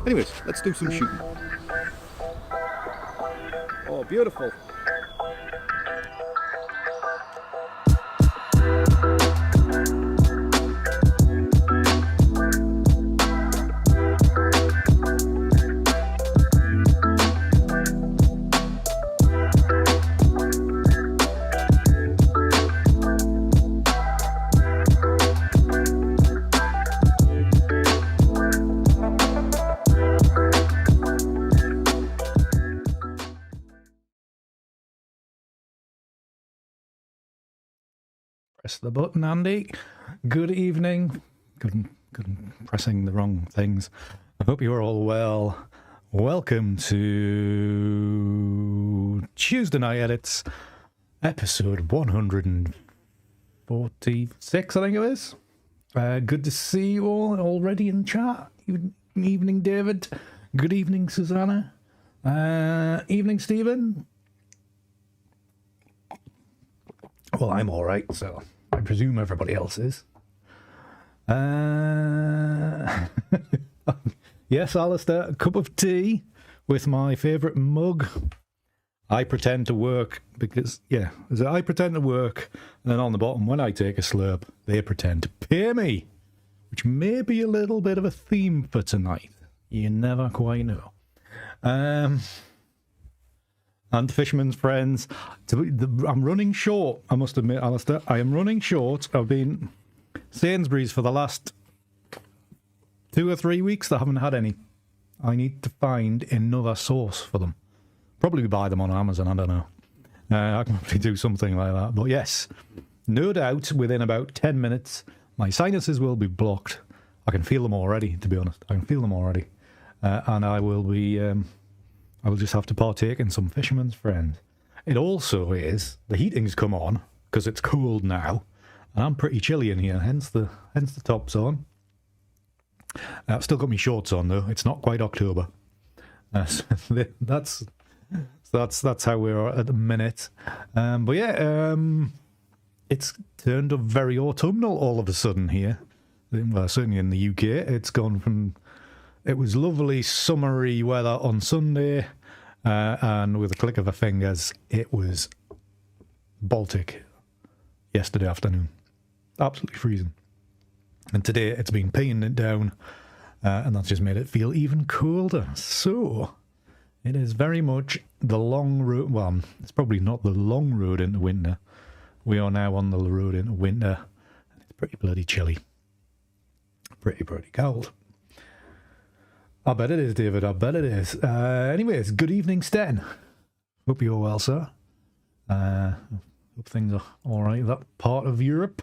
Anyways, let's do some shooting. Oh, beautiful. Press the button, Andy. Good evening. Good pressing the wrong things. I hope you're all well. Welcome to Tuesday Night Edits, episode 146, I think it is. Good to see you all already in chat. Good evening, David. Good evening, Susanna. Evening, Stephen. Well, I'm all right, so I presume everybody else is. Yes, Alistair, a cup of tea with my favourite mug. I pretend to work because, I pretend to work, and then on the bottom, when I take a slurp, they pretend to pay me, which may be a little bit of a theme for tonight. You never quite know. And Fisherman's Friends. I'm running short, I must admit, Alistair. I am running short. I've been Sainsbury's for the last 2 or 3 weeks. They haven't had any. I need to find another source for them. Probably buy them on Amazon, I don't know. I can probably do something like that. But yes, no doubt within about 10 minutes, my sinuses will be blocked. I can feel them already, to be honest. I can feel them already. And I will be... I will just have to partake in some Fisherman's Friends. It also is, the heating's come on, because it's cold now, and I'm pretty chilly in here, hence the top's on. I've still got my shorts on, though. It's not quite October. So that's how we are at the minute. But yeah, it's turned up very autumnal all of a sudden here. Well, certainly in the UK. It's gone from... It was lovely summery weather on Sunday, and with a click of a fingers, it was Baltic yesterday afternoon. Absolutely freezing. And today it's been peeing it down, and that's just made it feel even colder. So, it is very much the long road. Well, it's probably not the long road into winter. We are now on the road into winter, and it's pretty bloody chilly. Pretty cold. I bet it is, David. I bet it is. Anyways, good evening, Sten. Hope you're well, sir. Hope things are all right in that part of Europe.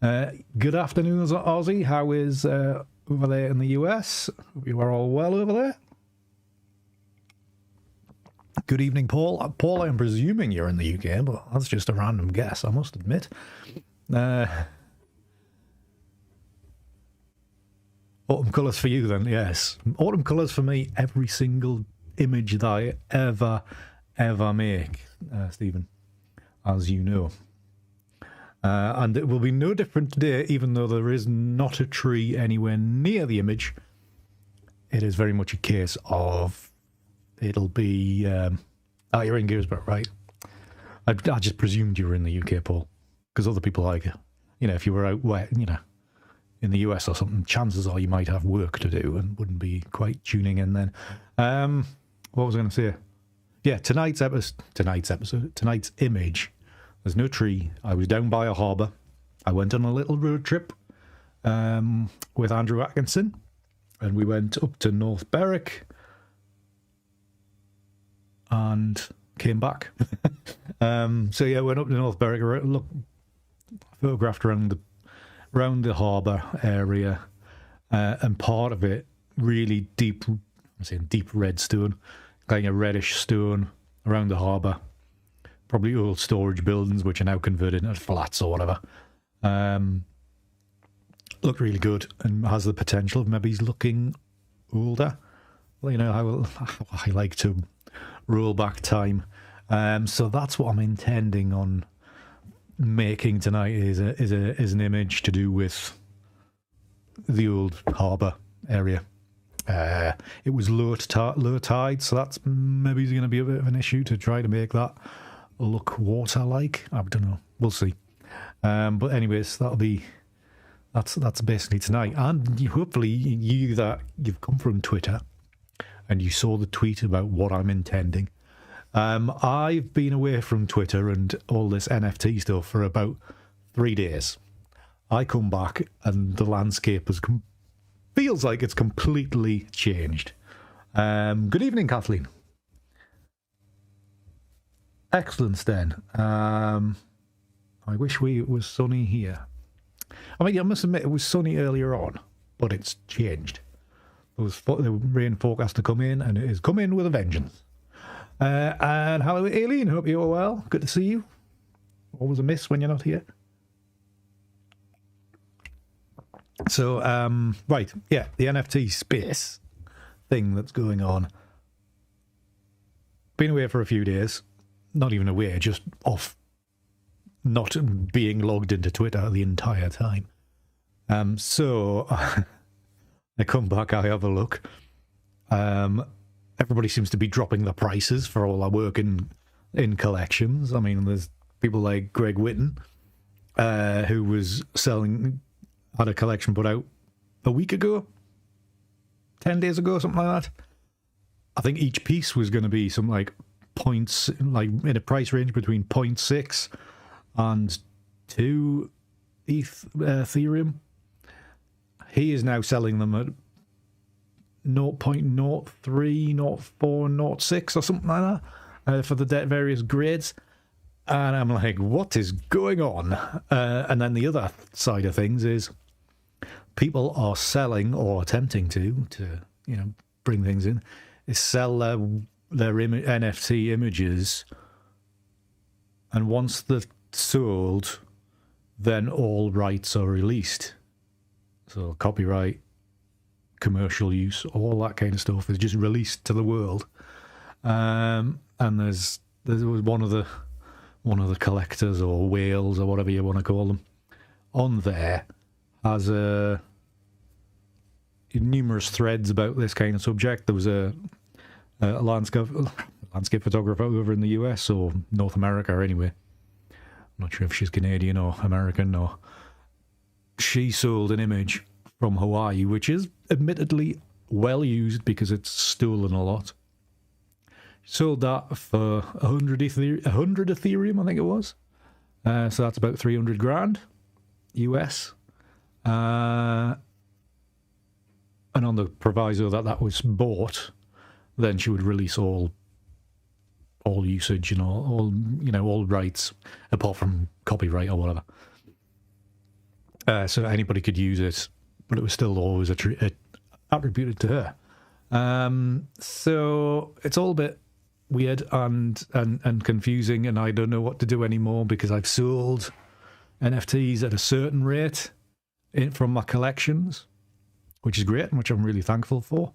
Good afternoon, Aussie. How is over there in the US? Hope you are all well over there. Good evening, Paul. Paul, I'm presuming you're in the UK, but that's just a random guess, I must admit. Autumn colours for you then, yes. Autumn colours for me, every single image that I ever make, Stephen, as you know. And it will be no different today, even though there is not a tree anywhere near the image. It is very much a case of, it'll be, you're in Gisborne, right? I just presumed you were in the UK, Paul, because other people like, if you were out where, in the US or something, chances are you might have work to do and wouldn't be quite tuning in then. What was I going to say? Yeah, tonight's image, there's no tree. I was down by a harbour. I went on a little road trip with Andrew Atkinson, and we went up to North Berwick and came back. So yeah, went up to North Berwick, photographed around the harbour area, and part of it really deep, I'm saying deep red stone, kind of reddish stone around the harbour, probably old storage buildings which are now converted into flats or whatever. Looked really good and has the potential of maybe looking older. Well, how I like to roll back time. So that's what I'm intending on making tonight is an image to do with the old harbour area. It was low tide, so that's maybe going to be a bit of an issue to try to make that look water-like. I don't know. We'll see. But anyways, that's basically tonight. And hopefully you've come from Twitter and you saw the tweet about what I'm intending. I've been away from Twitter and all this NFT stuff for about 3 days. I come back and the landscape feels like it's completely changed. Good evening, Kathleen. Excellent, Sten. I wish it was sunny here. I mean, I must admit, it was sunny earlier on, but it's changed. There was the rain forecast to come in, and it has come in with a vengeance. And hello, Aileen. Hope you're well. Good to see you. Always a miss when you're not here. So, right, yeah, the NFT space thing that's going on. Been away for a few days. Not even away, just off. Not being logged into Twitter the entire time. So I come back, I have a look. Everybody seems to be dropping the prices for all our work in collections. I mean, there's people like Greg Whitten, who was had a collection put out a week ago, 10 days ago, something like that. I think each piece was going to be some like points, like in a price range between 0.6 and 2 Ethereum. He is now selling them at 0.03, 0.4, 0.6 or something like that for the various grades. And I'm like, what is going on? And then the other side of things is people are selling or attempting to bring things in, is sell their NFT images, and once they're sold, then all rights are released. So copyright, commercial use, all that kind of stuff is just released to the world. And there was one of the collectors or whales or whatever you want to call them on there has numerous threads about this kind of subject. There was a landscape photographer over in the US or North America anyway. I'm not sure if she's Canadian or American, or she sold an image from Hawaii, which is admittedly well used because it's stolen a lot. Sold that for 100 Ethereum, I think it was. So that's about 300 grand US. And on the proviso that was bought, then she would release all usage and all rights apart from copyright or whatever. So anybody could use it, but it was still always attributed to her. So it's all a bit weird and confusing, and I don't know what to do anymore because I've sold NFTs at a certain rate from my collections, which is great and which I'm really thankful for.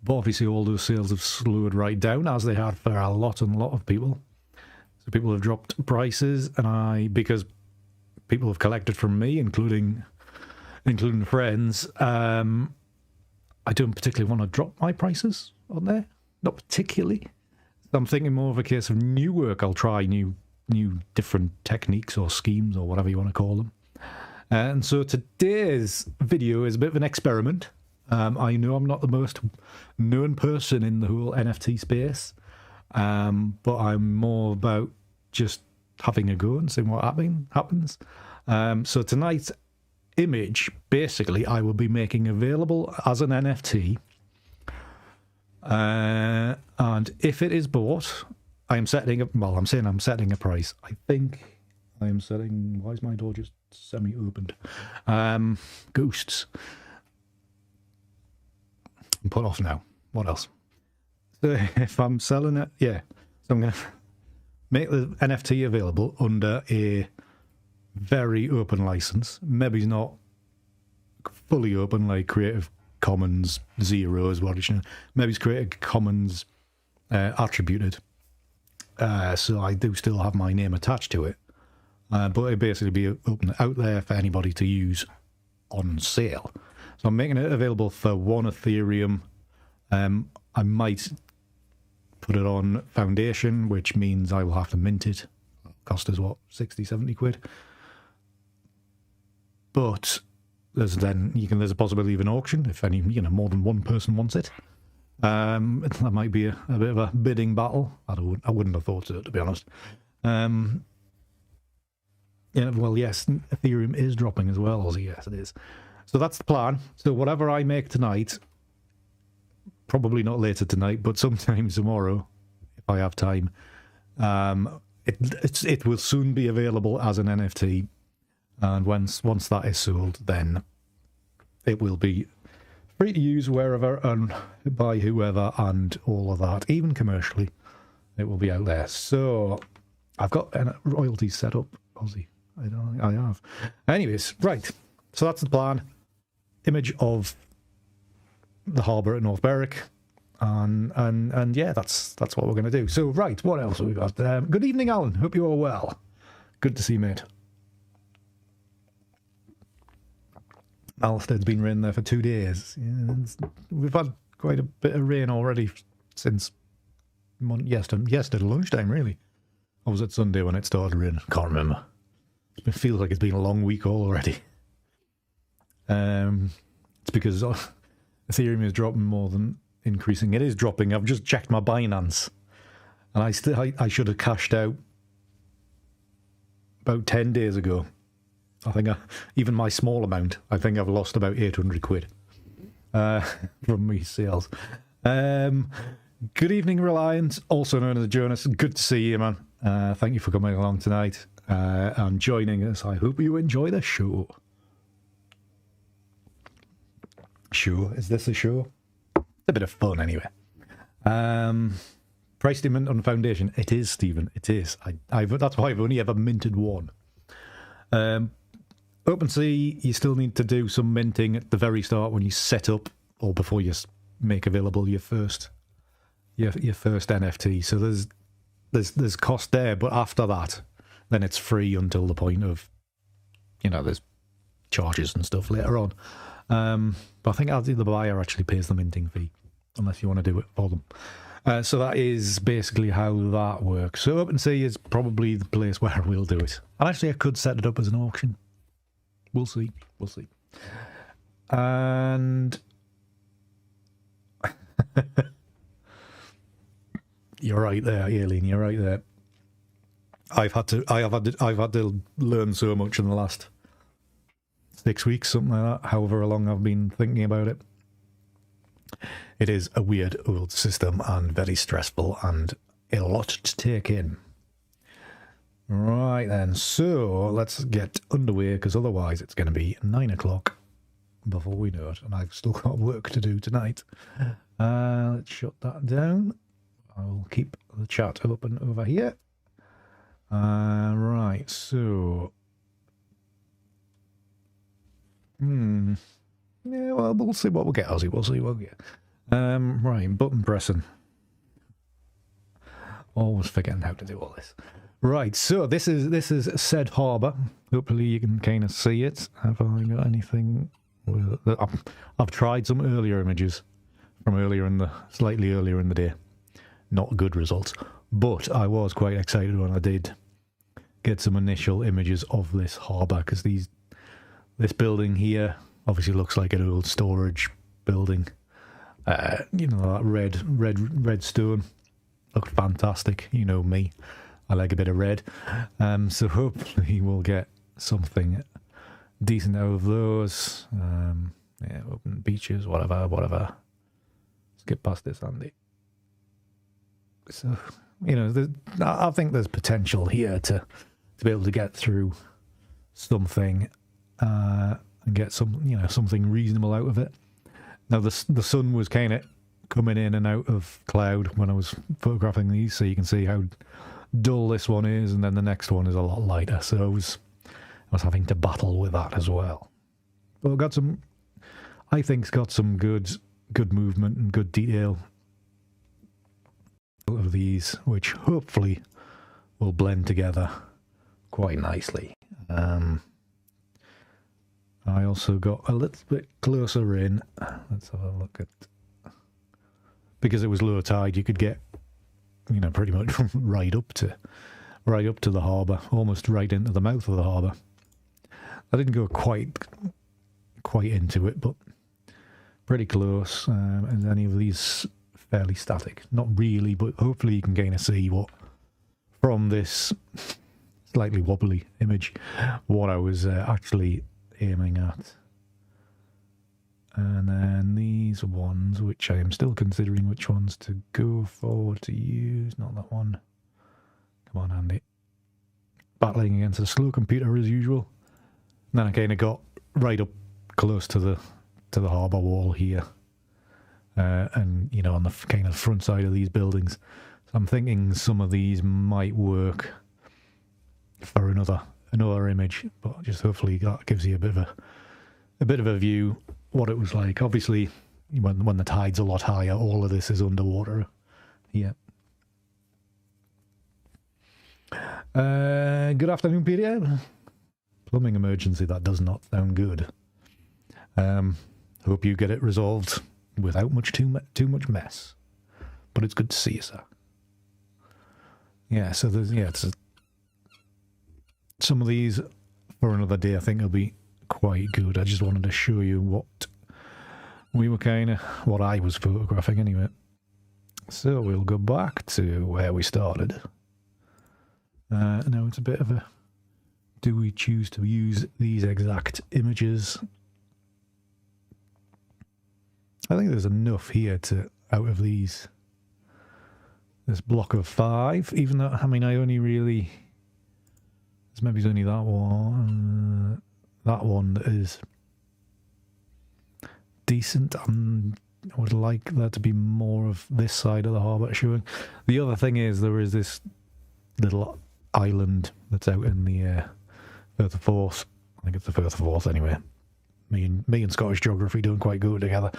But obviously all those sales have slowed right down, as they had for a lot of people. So people have dropped prices, and because people have collected from me, including friends, I don't particularly want to drop my prices on there. Not particularly. I'm thinking more of a case of new work. I'll try new different techniques or schemes or whatever you want to call them. And so today's video is a bit of an experiment. I know I'm not the most known person in the whole NFT space, but I'm more about just having a go and seeing what happens. So tonight's image, basically, I will be making available as an NFT. And if it is bought, I'm setting a price. I think I am setting, why is my door just semi-opened? Ghosts. I'm put off now. What else? So if I'm selling it, yeah. So I'm going to make the NFT available under a very open license. Maybe not fully open, like Creative Commons 0 is what it should. Maybe it's Creative Commons attributed. So I do still have my name attached to it. But it basically be open out there for anybody to use on sale. So I'm making it available for 1 Ethereum I might put it on foundation, which means I will have to mint it. Cost us what, 60, 70 quid? But there's a possibility of an auction if more than one person wants it. That might be a bit of a bidding battle. I wouldn't have thought so, to be honest. Yes, Ethereum is dropping as well, Aussie. Yes, it is. So that's the plan. So whatever I make tonight, probably not later tonight, but sometime tomorrow, if I have time, it will soon be available as an NFT. And once that is sold, then it will be free to use wherever and by whoever and all of that, even commercially. It will be out there. So I've got royalties set up, Aussie. I have. Anyways, right. So that's the plan. Image of the harbour at North Berwick. And yeah, that's what we're going to do. So, right, what else have we got? Good evening, Alan. Hope you are well. Good to see you, mate. Alistair's been raining there for 2 days. Yeah, we've had quite a bit of rain already since yesterday lunchtime, really. Or was it Sunday when it started raining? Can't remember. It feels like it's been a long week already. It's because Ethereum is dropping more than increasing. It is dropping. I've just checked my Binance, and I should have cashed out about 10 days ago. I think even my small amount, I think I've lost about 800 quid from me sales. Good evening, Reliant, also known as Jonas. Good to see you, man. Thank you for coming along tonight and joining us. I hope you enjoy the show. Show? Is this a show? It's a bit of fun, anyway. Price to mint on foundation. It is, Stephen. It is. That's why I've only ever minted one. OpenSea, you still need to do some minting at the very start when you set up or before you make available your first NFT. So there's cost there, but after that, then it's free until the point of, there's charges and stuff later on. But I think the buyer actually pays the minting fee, unless you want to do it for them. So that is basically how that works. So OpenSea is probably the place where we'll do it. And actually, I could set it up as an auction. We'll see. And you're right there, Aileen. You're right there. I've had to learn so much in the last 6 weeks, something like that. However long I've been thinking about it. It is a weird old system and very stressful and a lot to take in. Right then, so let's get underway because otherwise it's going to be 9 o'clock before we know it, and I've still got work to do tonight. Let's shut that down. I will keep the chat open over here. Right, so... Yeah, well, we'll see what we'll get, Ozzy. We'll see what we'll get. Right, button pressing. Always forgetting how to do all this. Right, so this is said harbour. Hopefully you can kind of see it. Have I got anything? I've tried some earlier images from slightly earlier in the day. Not good results, but I was quite excited when I did get some initial images of this harbour because this building here obviously looks like an old storage building. That red stone looked fantastic. You know me. I like a bit of red. So hopefully we'll get something decent out of those. Open beaches, whatever. Let's get past this, Andy. So, I think there's potential here to be able to get through something and get something reasonable out of it. Now, the sun was kind of coming in and out of cloud when I was photographing these, so you can see how dull this one is, and then the next one is a lot lighter. So I was having to battle with that as well. But I think it's got some good movement and good detail of these, which hopefully will blend together quite nicely. I also got a little bit closer in. Let's have a look at because it was low tide, you could get, you know, pretty much right up to the harbour, almost right into the mouth of the harbour. I didn't go quite into it, but pretty close. And any of these fairly static? Not really, but hopefully you can kind of see what, from this slightly wobbly image, what I was actually aiming at. And then these ones, which I am still considering which ones to go for, to use. Not that one. Come on, Andy. Battling against a slow computer as usual. And then I kind of got right up close to the harbour wall here. And, you know, on the kind of front side of these buildings. So I'm thinking some of these might work for another image, but just hopefully that gives you a bit of a view what it was like. Obviously, when the tide's a lot higher, all of this is underwater. Yeah. Good afternoon, Peter. Plumbing emergency. That does not sound good. Hope you get it resolved without too much mess. But it's good to see you, sir. Yeah. So there's some of these for another day. I think will be quite good. I just wanted to show you what I was photographing anyway. So we'll go back to where we started. Now it's a bit of a, do we choose to use these exact images? I think there's enough here out of this block of 5, even though, I mean, I only really, maybe it's only that one. That one that is decent. I would like there to be more of this side of the harbour showing. The other thing is there is this little island that's out in the Firth of Forth. I think it's the Firth of Forth anyway. Me and Scottish geography don't quite go together.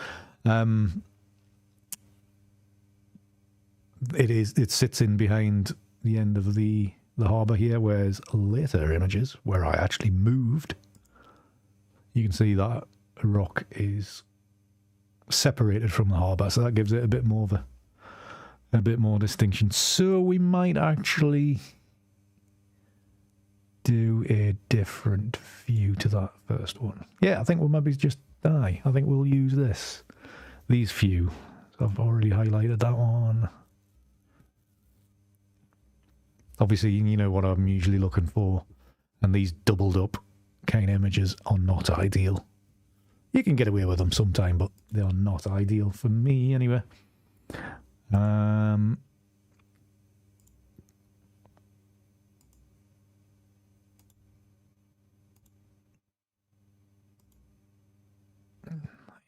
It sits in behind the end of the harbour here, whereas later images where I actually moved, you can see that a rock is separated from the harbour, so that gives it a bit more distinction. So we might actually do a different view to that first one. Yeah, I think we'll maybe just I think we'll use these few. So I've already highlighted that one. Obviously, you know what I'm usually looking for, and these doubled up kind of images are not ideal. You can get away with them sometime, but they are not ideal for me anyway.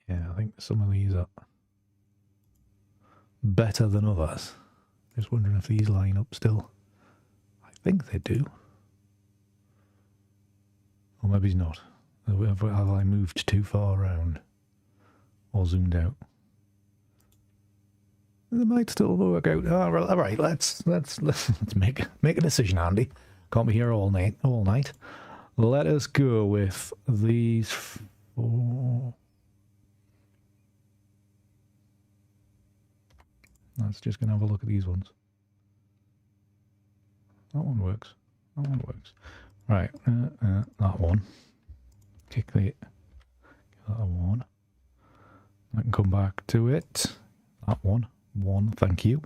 Yeah, I think some of these are better than others. Just wondering if these line up still. I think they do. Or maybe not. Have I moved too far around? Or zoomed out? They might still work out. All right, let's make a decision, Andy. Can't be here all night. Let us go with these 4. Let's just gonna have a look at these ones. That one works. Right, that one. Kick that one. I can come back to it. That one, thank you.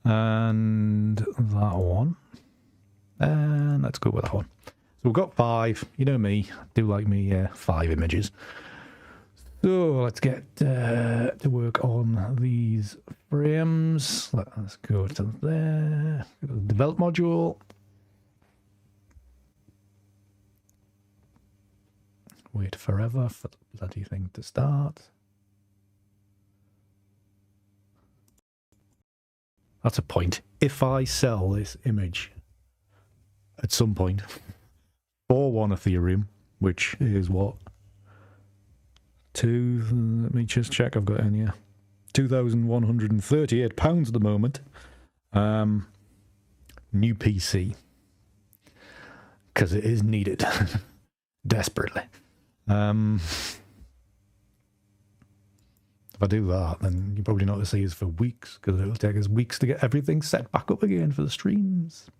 And that one. And let's go with that one. So we've got 5. You know me, do like me 5 images. So let's get to work on these frames. Let's go to there. Go to the develop module. Wait forever for the bloody thing to start. That's a point. If I sell this image at some point for 1 Ethereum, which is what? Let me just check. I've got it in here. £2,138 at the moment. New PC. Because it is needed. Desperately. If I do that, then you're probably not going to see us for weeks, because it'll take us weeks to get everything set back up again for the streams.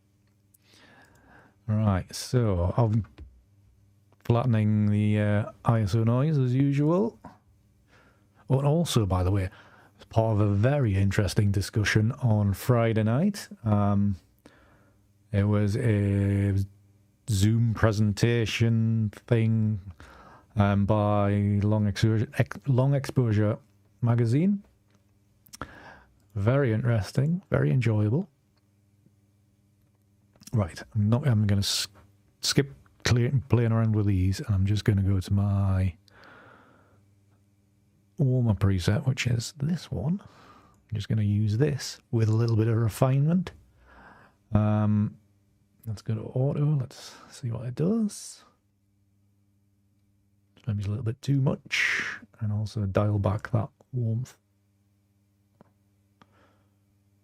Right, so I'm flattening the ISO noise as usual. Oh, and also, by the way, as part of a very interesting discussion on Friday night, it was a Zoom presentation thing by Long Exposure magazine. Very interesting, very enjoyable. Right, I'm going to skip playing around with these, and I'm just going to go to my warmer preset, which is this one. I'm just going to use this with a little bit of refinement. Let's go to auto. Let's see what it does. Maybe a little bit too much, and also dial back that warmth.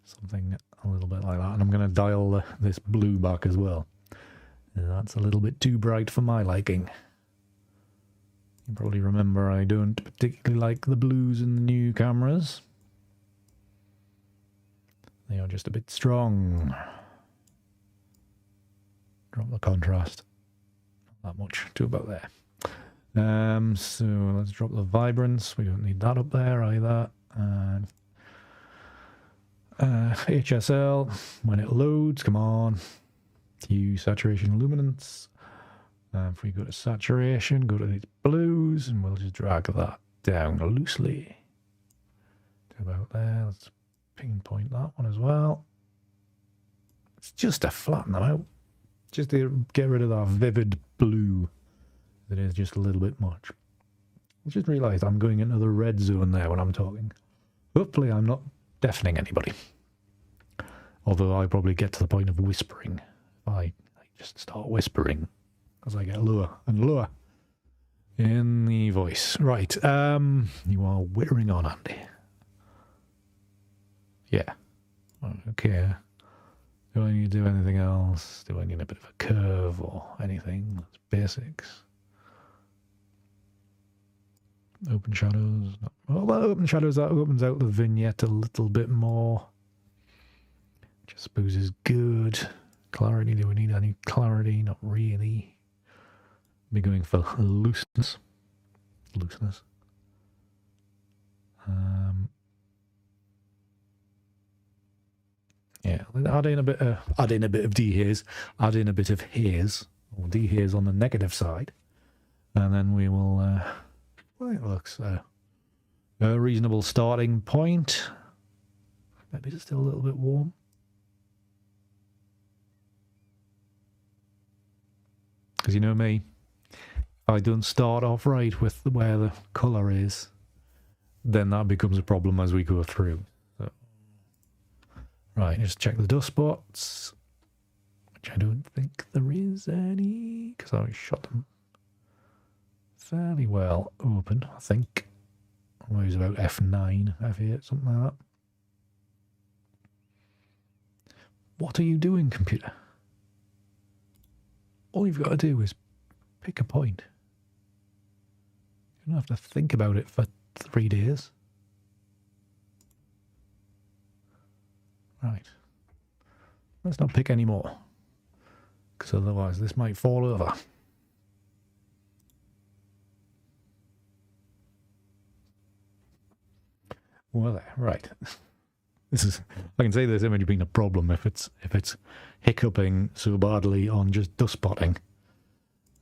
Something a little bit like that. And I'm going to dial this blue back as well. That's a little bit too bright for my liking. You probably remember I don't particularly like the blues in the new cameras. They are just a bit strong. Drop the contrast. Not that much, to about there. So let's drop the vibrance. We don't need that up there either. And HSL, when it loads, come on. Hue, saturation, luminance. If we go to saturation, go to these blues, and we'll just drag that down loosely to about there. Let's pinpoint that one as well. It's just to flatten them out. Just to get rid of that vivid blue that is just a little bit much. I just realised I'm going into the red zone there when I'm talking. Hopefully I'm not deafening anybody. Although I probably get to the point of whispering. If I just start whispering as I get lower and lower in the voice. Right, you are whittering on, Andy. Yeah. Okay. Do I need to do anything else? Do I need a bit of a curve or anything? That's basics. Open shadows. Well, open shadows, that opens out the vignette a little bit more. Which I suppose is good. Clarity, do we need any clarity? Not really. Be going for looseness. Yeah, add in a bit of dehaze, add in a bit of haze, or dehaze on the negative side, and then we will. Well, it looks a reasonable starting point. Maybe it's still a little bit warm. Because you know me, if I don't start off right with where the colour is, then that becomes a problem as we go through. So, right, just check the dust spots, which I don't think there is any, because I shot them fairly well open, I think. I was about F9, F8, something like that. What are you doing, computer? All you've got to do is pick a point. You don't have to think about it for 3 days. Right. Let's not pick any more, because otherwise this might fall over. Well, there, right. This is, I can say this image being a problem if it's hiccuping so badly on just dust spotting.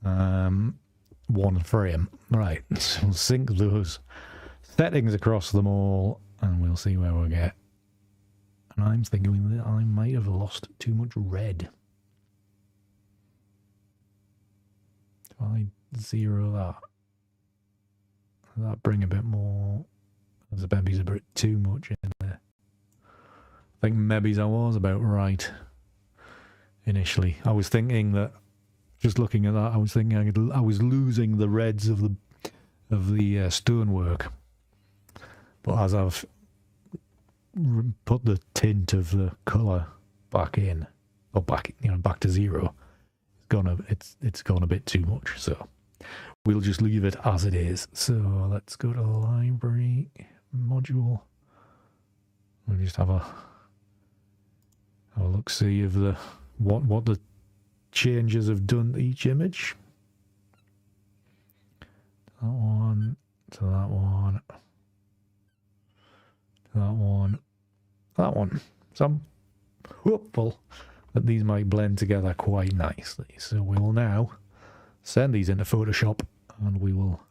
One frame. Right, so we'll sync those settings across them all, and we'll see where we'll get. And I'm thinking that I might have lost too much red. Do I zero that? Does that bring a bit more? There's maybe a bit too much in there. I think maybe I was about right initially. I was thinking that, just looking at that, I was thinking I was losing the reds of the stonework. But as I've put the tint of the colour back in, or back to zero, it's gone a bit too much. So we'll just leave it as it is. So let's go to the library, module. We'll just have a look see of the what the changes have done to each image. That one to that one. That one. That one. So I'm hopeful that these might blend together quite nicely. So we will now send these into Photoshop and we will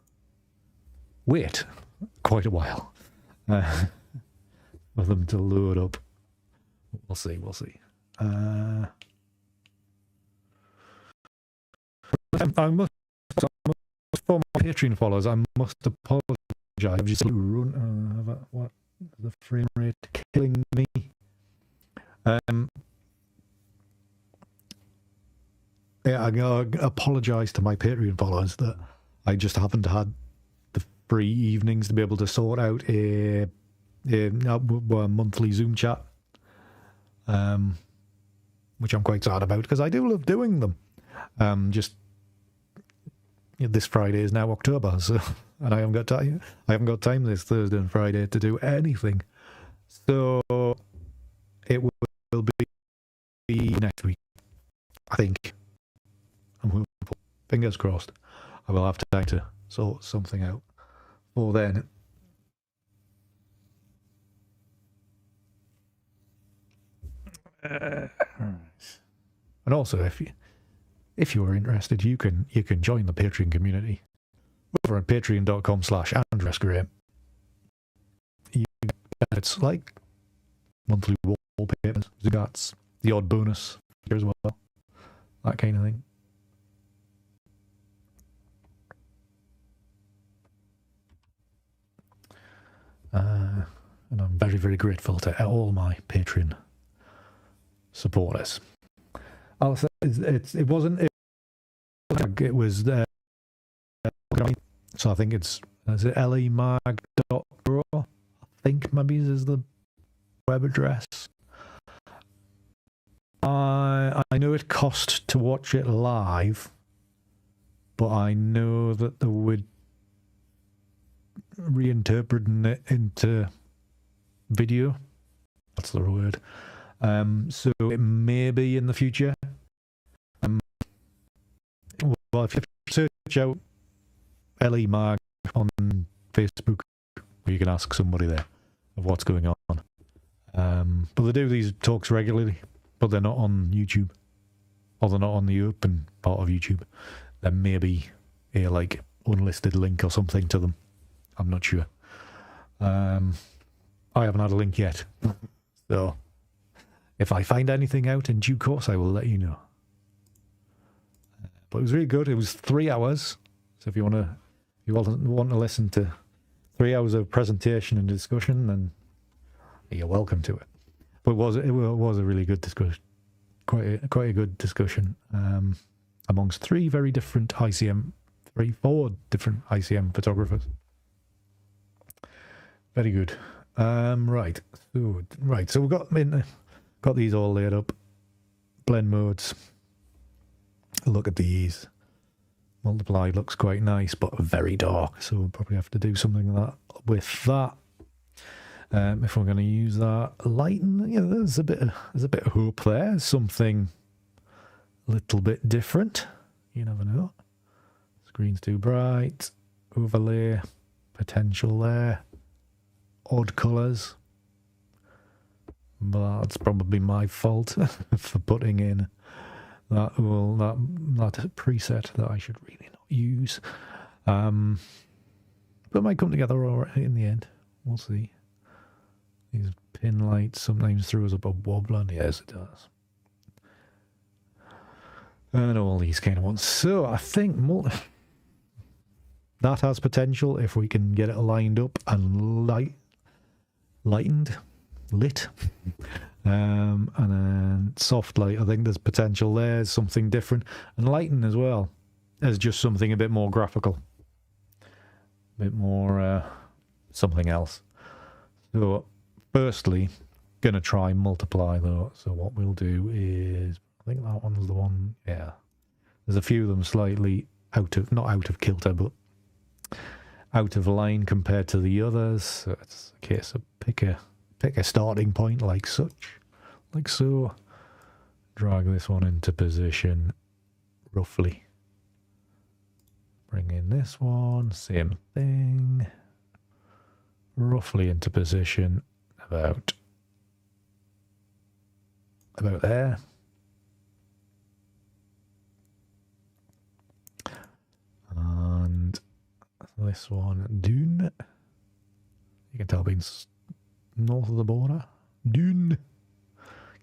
wait quite a while for them to load up. We'll see, we'll see. I must, for my Patreon followers, I must apologise. I've just run. What? The frame rate killing me. Yeah, I apologise to my Patreon followers that I just haven't had the free evenings to be able to sort out a monthly Zoom chat, which I'm quite sad about because I do love doing them. Just this Friday is now October, so and I haven't got time. I haven't got time this Thursday and Friday to do anything. So it will be next week, I think. I'm hopeful. Fingers crossed. I will have time to sort something out for then. And also, if you are interested, you can join the Patreon community over at patreon.com/AndrewSGraham. It's like monthly wallpapers, zigats, the odd bonus here as well, that kind of thing. And I'm very, very grateful to all my Patreon supporters. Also, it wasn't. It was. So I think is it lemag.pro? I think maybe is the web address. I know it cost to watch it live, but I know that they would reinterpreting it into video. That's the word. So it may be in the future. Well, if you search out LE Mag on Facebook, you can ask somebody there of what's going on. But they do these talks regularly, but they're not on YouTube, or they're not on the open part of YouTube. There may be a unlisted link or something to them. I'm not sure. I haven't had a link yet, so if I find anything out in due course, I will let you know. But it was really good. It was 3 hours. So if you want to listen to 3 hours of presentation and discussion, then you're welcome to it. But it was a really good discussion. Quite a good discussion amongst four different ICM photographers. Very good. Right. So we've got these all laid up. Blend modes. Look at these. Multiply looks quite nice, but very dark. So we'll probably have to do something with that. If we're going to use that lighten, there's a bit of hope there. Something a little bit different. You never know. Screen's too bright. Overlay potential there. Odd colours. But that's probably my fault for putting in that preset that I should really not use. But it might come together all right in the end. We'll see. These pin lights sometimes throw us up a wobbler. Yes, it does. And all these kind of ones. So I think that has potential if we can get it lined up and lit. And then soft light, I think there's potential there, something different. And lighten as well, as just something a bit more graphical. A bit more something else. So firstly, going to try multiply though. So what we'll do is, I think that one's the one, yeah. There's a few of them slightly not out of kilter, but out of line compared to the others. So it's a case of pick a starting point like such, like so. Drag this one into position roughly. Bring in this one, same thing. Roughly into position about there. And this one, Dune. You can tell being north of the border. Dune.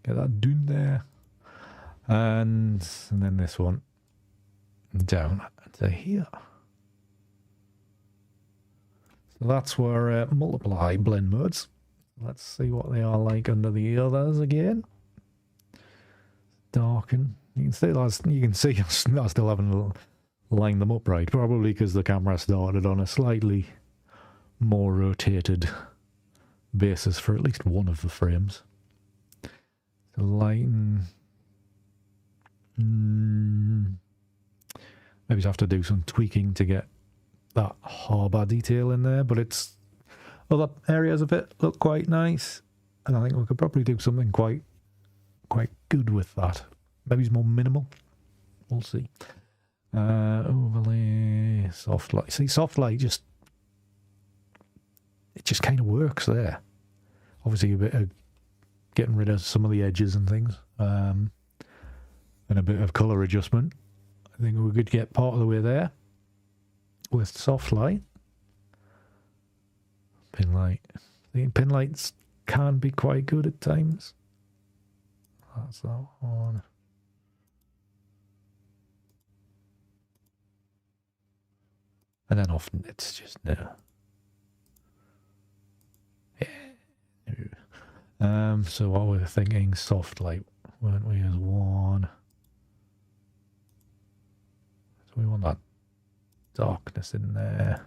Get that Dune there. And then this one down to here. So that's where multiply blend modes. Let's see what they are like under the others again. Darken. You can see I still haven't lined them up right. Probably because the camera started on a slightly more rotated basis for at least one of the frames. So lighten. Maybe have to do some tweaking to get that harbour detail in there, but it's other areas of it look quite nice, and I think we could probably do something quite good with that. Maybe it's more minimal. We'll see. Overlay, soft light. See, soft light it just kind of works there. Obviously, a bit of getting rid of some of the edges and things. And a bit of colour adjustment. I think we could get part of the way there with soft light. Pin light. I think pin lights can be quite good at times. That's that one. And then often it's just no. Yeah. So what we're thinking, soft light, weren't we, as one? So we want that darkness in there.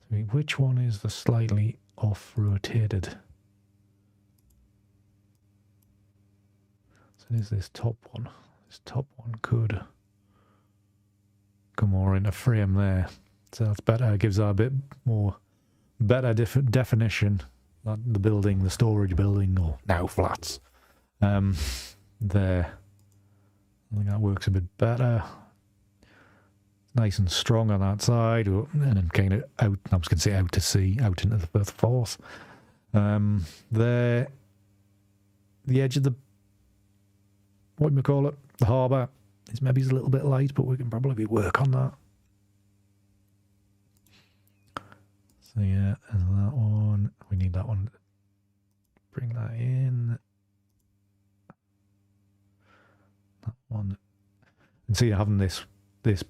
So which one is the slightly off rotated? So there's this top one. This top one could come more into frame there. So that's better. It gives that a bit more better definition. Not the building, the storage building, or now flats. There. I think that works a bit better. Nice and strong on that side, and then kind of out. I was going to say out to sea, out into the fourth. There, the edge of the, what do we call it, the harbour is maybe a little bit light, but we can probably work on that. So yeah, and that one, we need that one. Bring that in. That one, and see, having this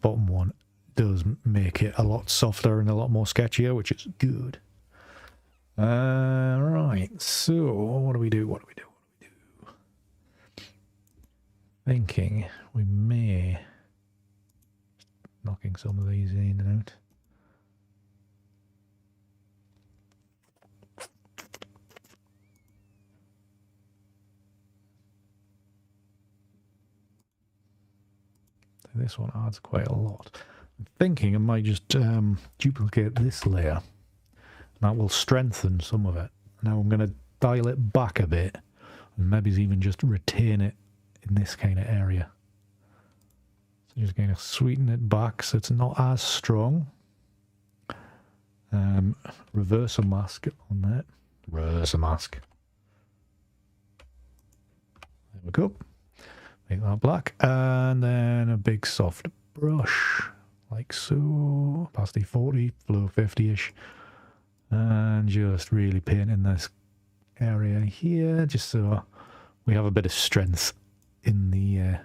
bottom one does make it a lot softer and a lot more sketchier, which is good. Right, so what do we do? Thinking we may knocking some of these in and out. This one adds quite a lot. I'm thinking I might just duplicate this layer. That will strengthen some of it. Now I'm going to dial it back a bit, and maybe even just retain it in this kind of area. So just going to sweeten it back so it's not as strong. Reverse a mask on that. Reverse a mask. There we go. Make that black, and then a big soft brush, like so, opacity 40, flow 50-ish, and just really painting this area here, just so we have a bit of strength in the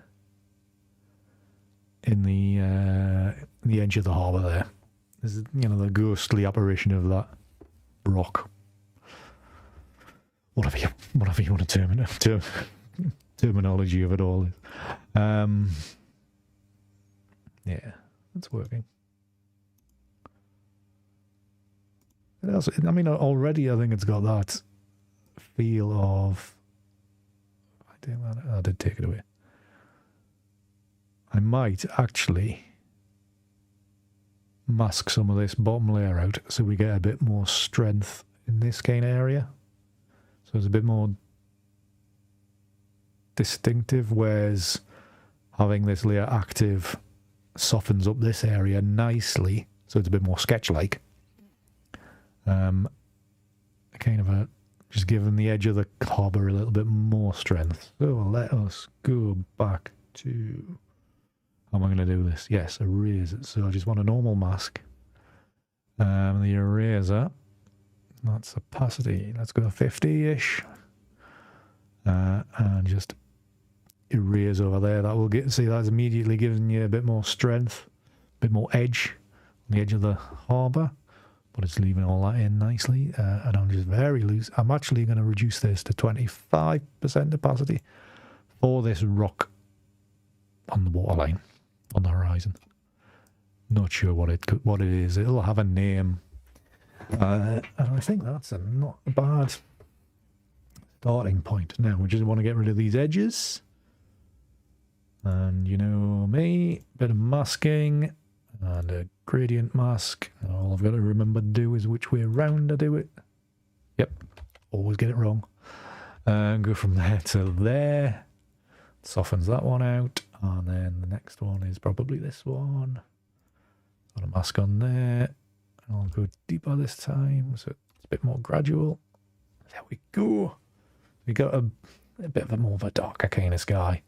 edge of the harbour there. This is, you know, the ghostly apparition of that rock, whatever you want to term it. Terminology of it all is. Yeah, it's working. I mean, already I think it's got that feel of. I did take it away. I might actually mask some of this bottom layer out so we get a bit more strength in this kind of area. So it's a bit more distinctive, whereas having this layer active softens up this area nicely, so it's a bit more sketch-like. Kind of just giving the edge of the harbour a little bit more strength. So let us go back to... How am I going to do this? Yes, erase it. So I just want a normal mask. The eraser, that's opacity. Let's go 50-ish. And just erase over there. That will get, see, that's immediately giving you a bit more strength, a bit more edge on the edge of the harbour. But it's leaving all that in nicely. And I'm just very loose. I'm actually going to reduce this to 25% opacity for this rock on the waterline, on the horizon. Not sure what it is. It'll have a name. And I think that's not a bad starting point. Now, we just want to get rid of these edges. And you know me, bit of masking and a gradient mask. And all I've got to remember to do is which way around I do it. Yep, always get it wrong. And go from there to there. Softens that one out. And then the next one is probably this one. Got a mask on there. And I'll go deeper this time, so it's a bit more gradual. There we go. We got a bit of a more of a darker kind of sky.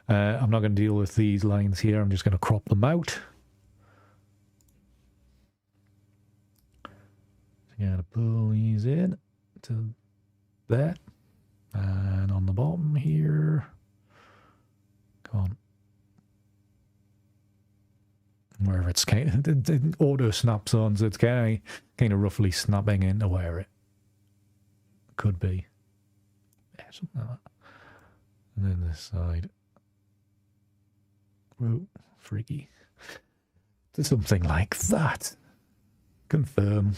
I'm not going to deal with these lines here. I'm just going to crop them out. So I'm going to pull these in to there. And on the bottom here, come on. Wherever it's kind of, it auto snaps on, so it's kind of roughly snapping into where it could be. Yeah, something like that. And then this side. Whoa, freaky. To something like that. Confirm.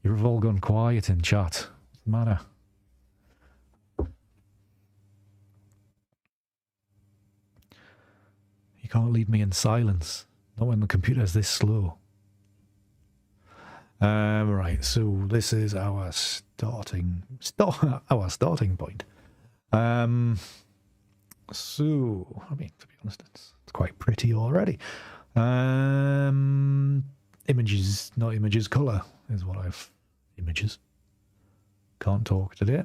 You've all gone quiet in chat. What's the matter? You can't leave me in silence. Not when the computer's this slow. Right, so this is our starting point. So, I mean, to be honest, it's quite pretty already. Images, not images, colour is what I've... Images. Can't talk today.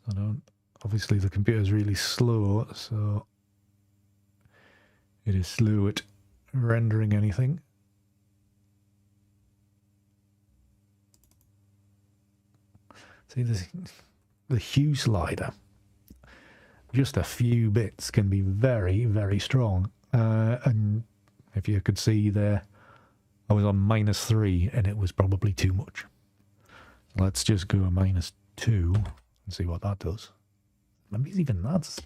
I don't... Obviously, the computer's really slow, so it is slow at rendering anything. See, the hue slider, just a few bits can be very, very strong. And if you could see there, I was on -3 and it was probably too much. Let's just go -2 and see what that does. Maybe even that's...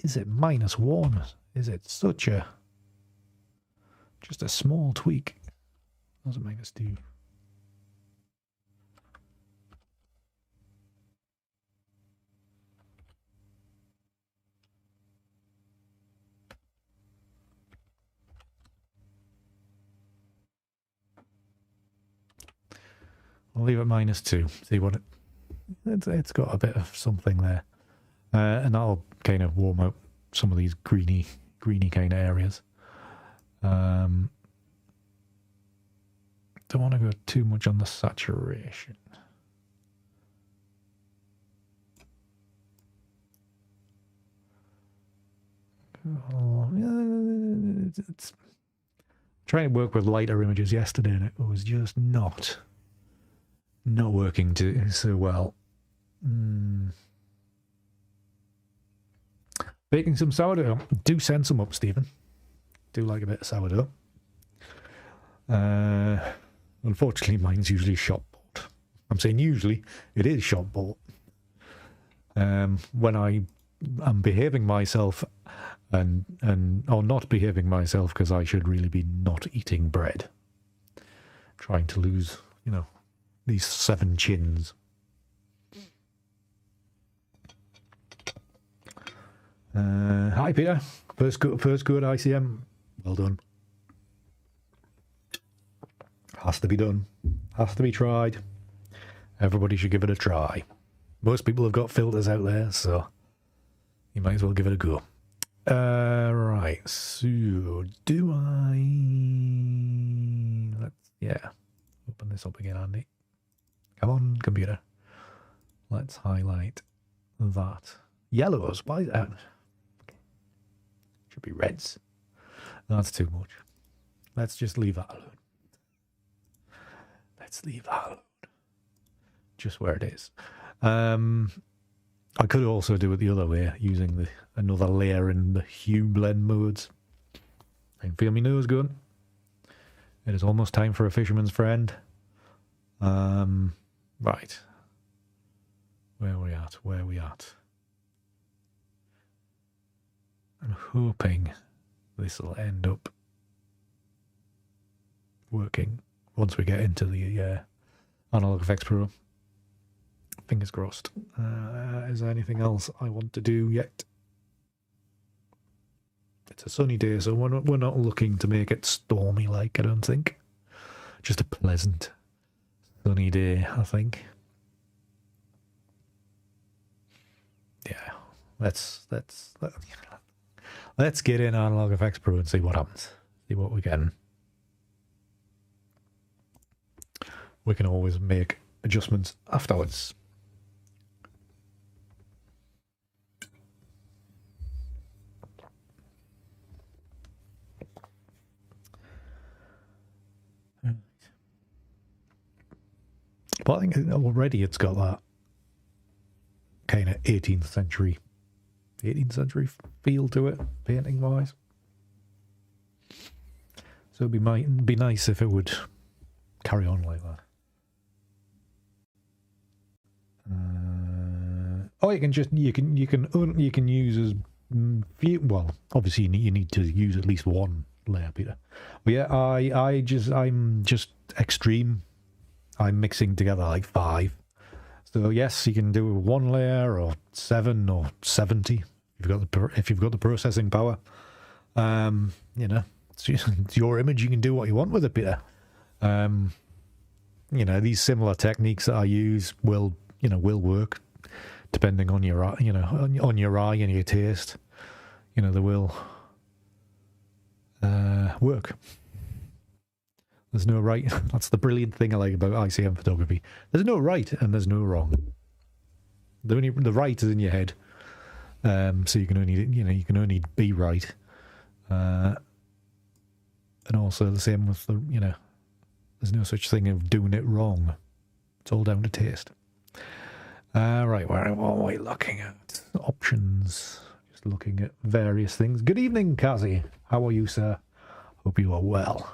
Is it -1? Is it such a... Just a small tweak? That's a -2. I'll leave it -2. See what it's got a bit of something there. And that'll kind of warm up some of these greeny kind of areas. Don't want to go too much on the saturation. It's trying to work with lighter images yesterday, and it was just not working so well. Baking some sourdough. Do send some up, Stephen. Do like a bit of sourdough. Unfortunately, mine's usually shop bought. I'm saying usually, it is shop bought. When I am behaving myself or not behaving myself because I should really be not eating bread. Trying to lose, these 7 chins. Hi, Peter. First go at ICM. Well done. Has to be done. Has to be tried. Everybody should give it a try. Most people have got filters out there, so you might as well give it a go. Right, so do I... Yeah, open this up again, Andy. Come on, computer. Let's highlight that. Yellows, why is that? Should be reds. That's too much. Let's just leave that alone. Let's leave that alone. Just where it is. I could also do it the other way, using another layer in the hue blend modes. I can feel my nose going. It is almost time for a fisherman's friend. Right. Where are we at? Where are we at? I'm hoping this will end up working once we get into the Analog Efex Pro. Fingers crossed. Is there anything else I want to do yet? It's a sunny day, so we're not looking to make it stormy, like, I don't think. Just a pleasant sunny day, I think. Yeah, let's get in Analog Efex Pro and see what happens. See what we're getting. We can always make adjustments afterwards. But I think already it's got that kind of 18th century feel to it, painting wise. So it'd be nice if it would carry on like that. You can use as few. Well, obviously you need to use at least one layer, Peter. But yeah, I'm just extreme. I'm mixing together like 5. So yes, you can do 1 layer or 7 or 70 if you've got the processing power. It's your image. You can do what you want with it, Peter. These similar techniques that I use will work depending on your on your eye and your taste. They will work. There's no right. That's the brilliant thing I like about ICM photography. There's no right and there's no wrong. The right is in your head, so you can only be right, and also the same with there's no such thing of doing it wrong. It's all down to taste. Right, what are we looking at? Options. Just looking at various things. Good evening, Kazi. How are you, sir? Hope you are well.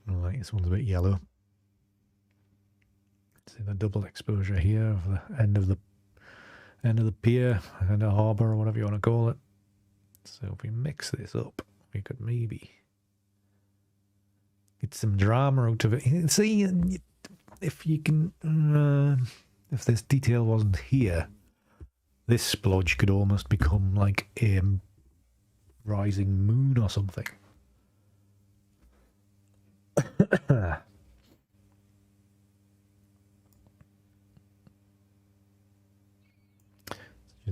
Right, this one's a bit yellow. See the double exposure here of the end of the pier, end of harbour, or whatever you want to call it. So if we mix this up, we could maybe get some drama out of it. See, if you can, if this detail wasn't here, this splodge could almost become like a rising moon or something. Just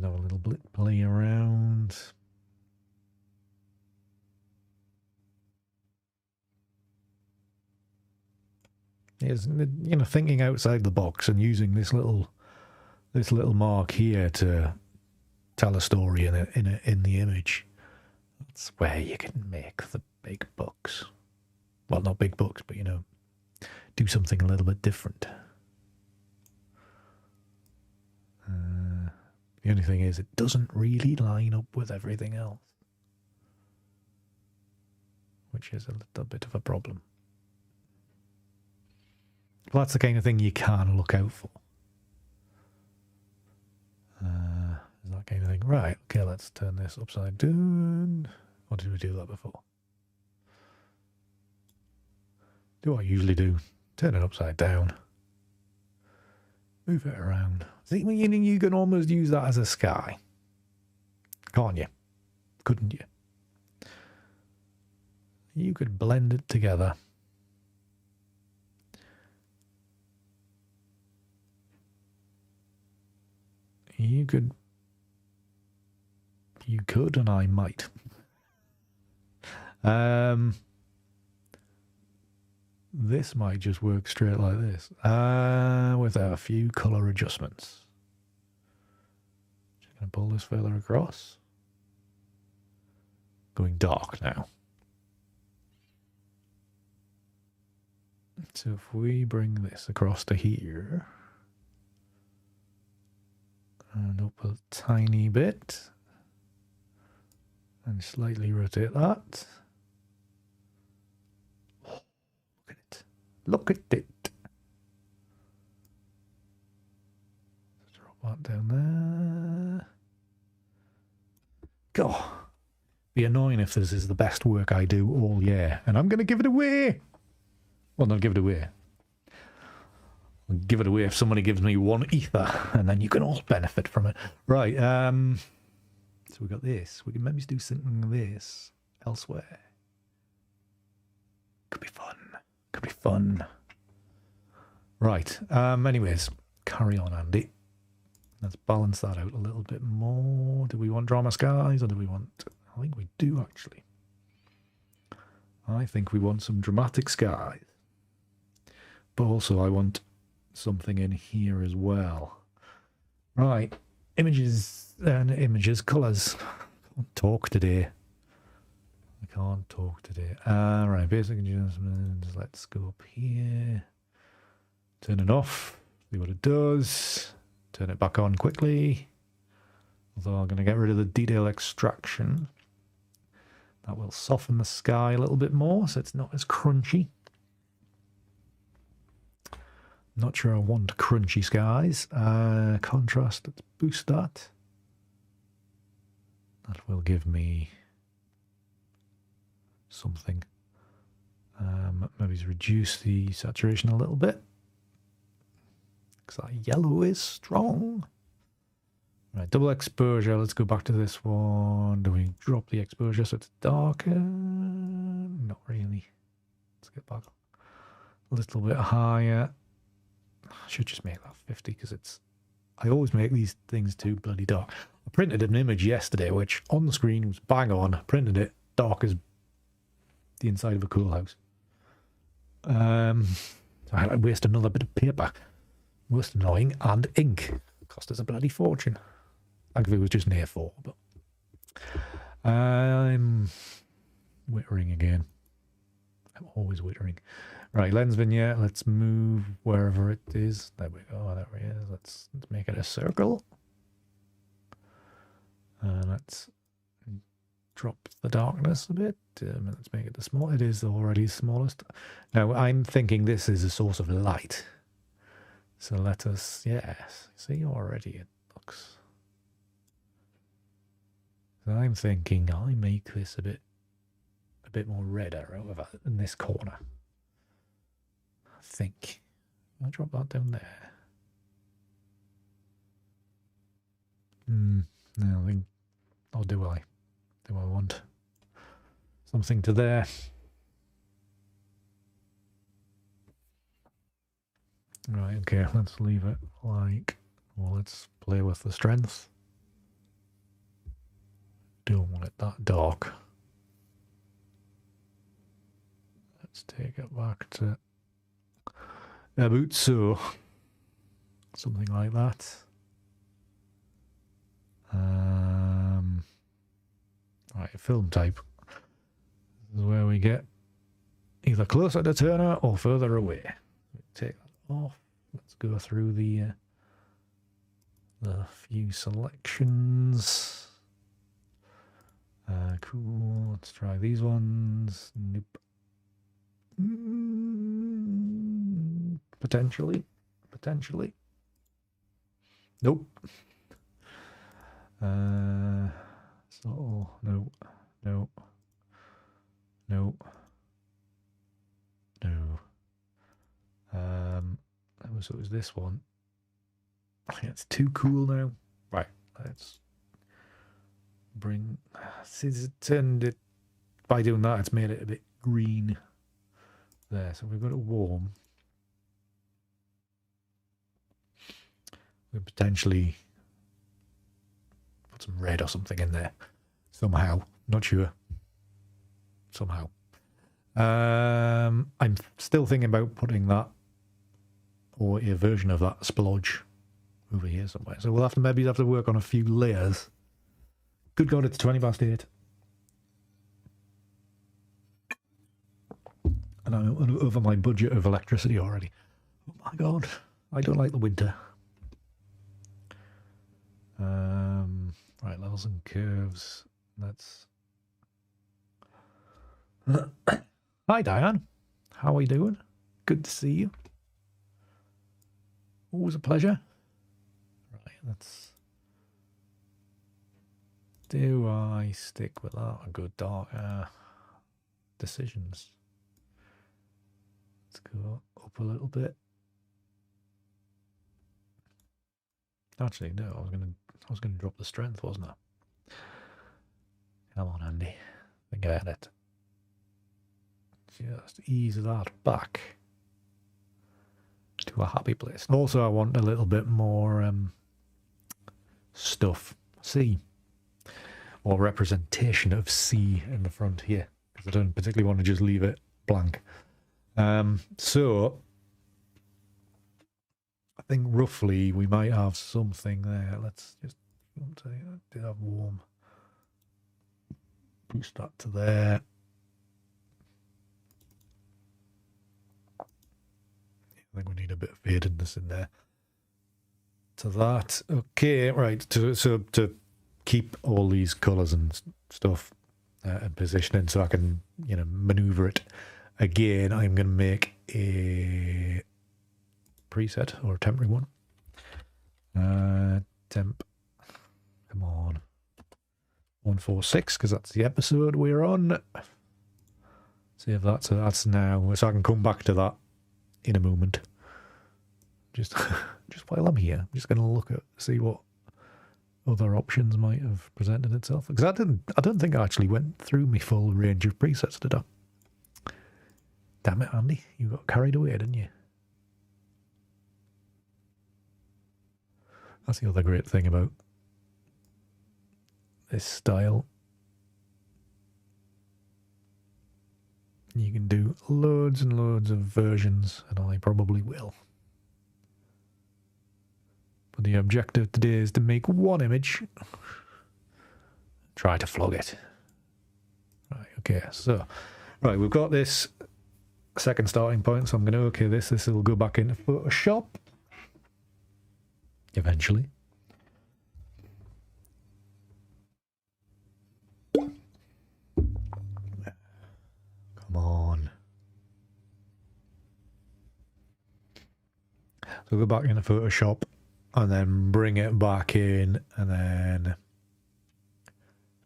have a little bit play around. Is thinking outside the box and using this little mark here to tell a story in the image. That's where you can make the big bucks. Well, not big bucks, but do something a little bit different. The only thing is, it doesn't really line up with everything else, which is a little bit of a problem. Well, that's the kind of thing you can look out for. Is that kind of thing. Right, okay, let's turn this upside down. Or did we do that before? Do what I usually do. Turn it upside down. Move it around. See, you can almost use that as a sky. Can't you? Couldn't you? You could blend it together. You could, and I might. This might just work straight like this, with a few color adjustments. Just gonna pull this further across. Going dark now. So if we bring this across to here, and up a tiny bit, and slightly rotate that. Oh, look at it. Look at it. Drop that down there. God. Be annoying if this is the best work I do all year. And I'm going to give it away. Well, not give it away. I'll give it away if somebody gives me 1 ether. And then you can all benefit from it. Right. So we got this. We can maybe do something like this elsewhere. Could be fun. Could be fun. Right. Anyways, carry on, Andy. Let's balance that out a little bit more. Do we want drama skies or do we want... I think we do, actually. I think we want some dramatic skies. But also I want something in here as well. Right. Images and images, colours. I can't talk today. I can't talk today. Right, basic adjustments. Let's go up here. Turn it off. See what it does. Turn it back on quickly. Although I'm going to get rid of the detail extraction. That will soften the sky a little bit more, so it's not as crunchy. Not sure I want crunchy skies. Contrast, let's boost that. That will give me something. Maybe reduce the saturation a little bit. Because that yellow is strong. Right, double exposure. Let's go back to this one. Do we drop the exposure so it's darker? Not really. Let's get back a little bit higher. I should just make that 50 because it's... I always make these things too bloody dark. I printed an image yesterday which on the screen was bang on. I printed it dark as the inside of a cool house. So I had to waste another bit of paper. Most annoying, and ink. Cost us a bloody fortune. Thankfully it was just near 4, but I'm wittering again. I'm always wittering. Right, lens vignette, let's move wherever it is. There we go, there it is. Let's make it a circle. Let's drop the darkness a bit. Let's make it the small. It is already smallest. Now I'm thinking this is a source of light. So let us, yes, see already it looks. So I'm thinking I make this a bit more redder over in this corner. I think. I'll drop that down there. No, I think, or do I? Do I want something to there? Right, okay, let's leave it like, well, let's play with the strength. Don't want it that dark. Let's take it back to about so. Something like that. Right, film type. This is where we get either closer to Turner or further away. Take that off. Let's go through the few selections. Cool. Let's try these ones. Nope. Potentially. Nope. So no. So it was this one. It's too cool now. Right, let's bring. Since it turned it by doing that, it's made it a bit green there. So we've got it warm. We potentially put some red or something in there somehow. Not sure. Somehow. I'm still thinking about putting that or a version of that splodge over here somewhere. So we'll have to maybe have to work on a few layers. Good God, it's 20 past 8. And I'm over my budget of electricity already. Oh my God, I don't like the winter. Right, levels and curves. Let's. Hi, Diane. How are you doing? Good to see you. Always a pleasure. Right, let's. Do I stick with that or go dark? Decisions. Let's go up a little bit. Actually, no. I was gonna drop the strength, wasn't I? Come on, Andy. Think about it. Just ease that back to a happy place. Also, I want a little bit more stuff. C. Or representation of C in the front here. Because I don't particularly want to just leave it blank. So I think roughly we might have something there. Let's just did have warm. Push that to there. I think we need a bit of fadedness in there. To that. Okay, right. So to keep all these colours and stuff and positioning so I can, maneuver it again, I'm going to make a preset or a temporary one. Temp. Come on. 146, because that's the episode we're on. Save that, so that's now. So I can come back to that in a moment. Just while I'm here, I'm just going to look at, see what other options might have presented itself. Because I don't think I actually went through my full range of presets, did I? Damn it, Andy, you got carried away, didn't you? That's the other great thing about this style. You can do loads and loads of versions, and I probably will. But the objective today is to make one image. Try to flog it. Right, okay, so, right, we've got this second starting point, so I'm going to okay this. This will go back into Photoshop. Eventually. Come on. So go back into Photoshop and then bring it back in, and then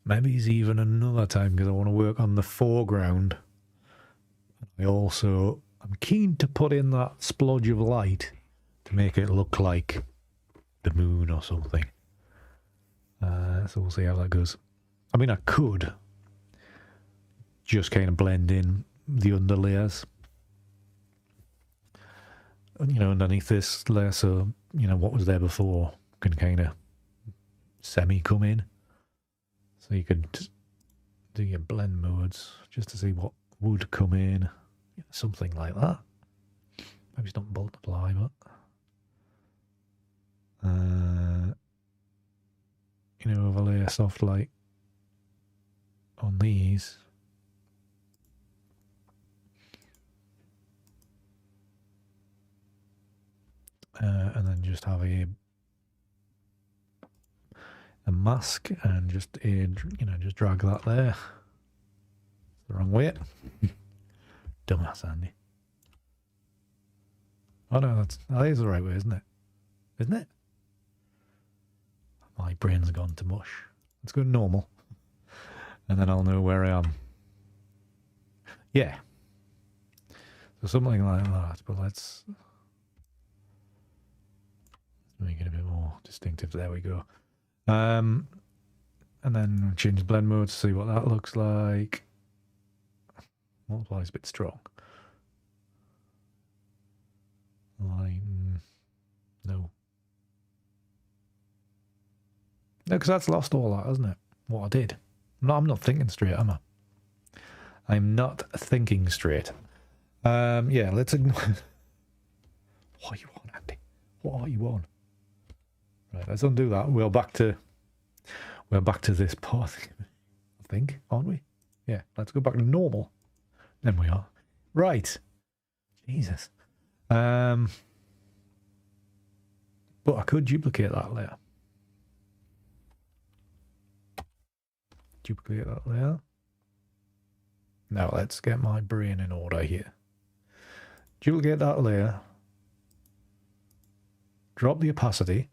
maybe it's even another time because I want to work on the foreground. I'm keen to put in that splodge of light to make it look like the moon or something. So we'll see how that goes. I mean, I could just kind of blend in the underlayers, underneath this layer, so what was there before can kind of semi come in. So you could do your blend modes just to see what would come in, something like that. Maybe it's not multiply, but overlay a soft light on these. And then just have a mask and just just drag that there. The wrong way. Dumbass Andy. Oh no, that is the right way, isn't it? Isn't it? My brain's gone to mush. Let's go normal. And then I'll know where I am. Yeah. So something like that, but let's Make it a bit more distinctive. There we go. And then change blend mode to see what that looks like. Multiply is a bit strong. Line. No. No, because that's lost all that, hasn't it? What I did. No, I'm not thinking straight, am I? I'm not thinking straight. Yeah, let's ignore. What are you on, Andy? What are you on? Right, let's undo that. We're back to this part, I think, aren't we? Yeah, let's go back to normal. Then we are. Right. Jesus. But I could duplicate that layer. Duplicate that layer. Now let's get my brain in order here. Duplicate that layer. Drop the opacity.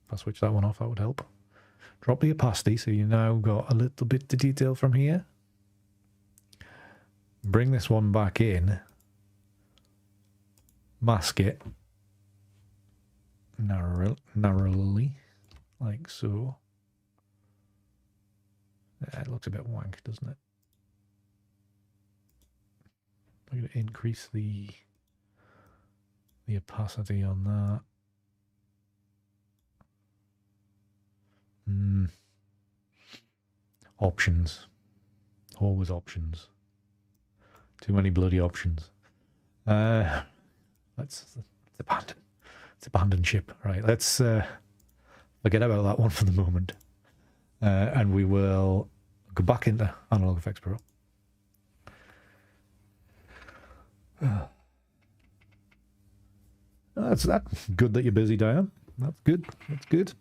If I switch that one off, that would help. Drop the opacity, so you now got a little bit of detail from here. Bring this one back in. Mask it. Narrowly. Like so. Yeah, it looks a bit wank, doesn't it? I'm going to increase the opacity on that. Options. Always options. Too many bloody options. Let's abandon ship. Right, let's forget about that one for the moment. And we will go back into Analog Efex Pro. That's good that you're busy, Diane. That's good. That's good.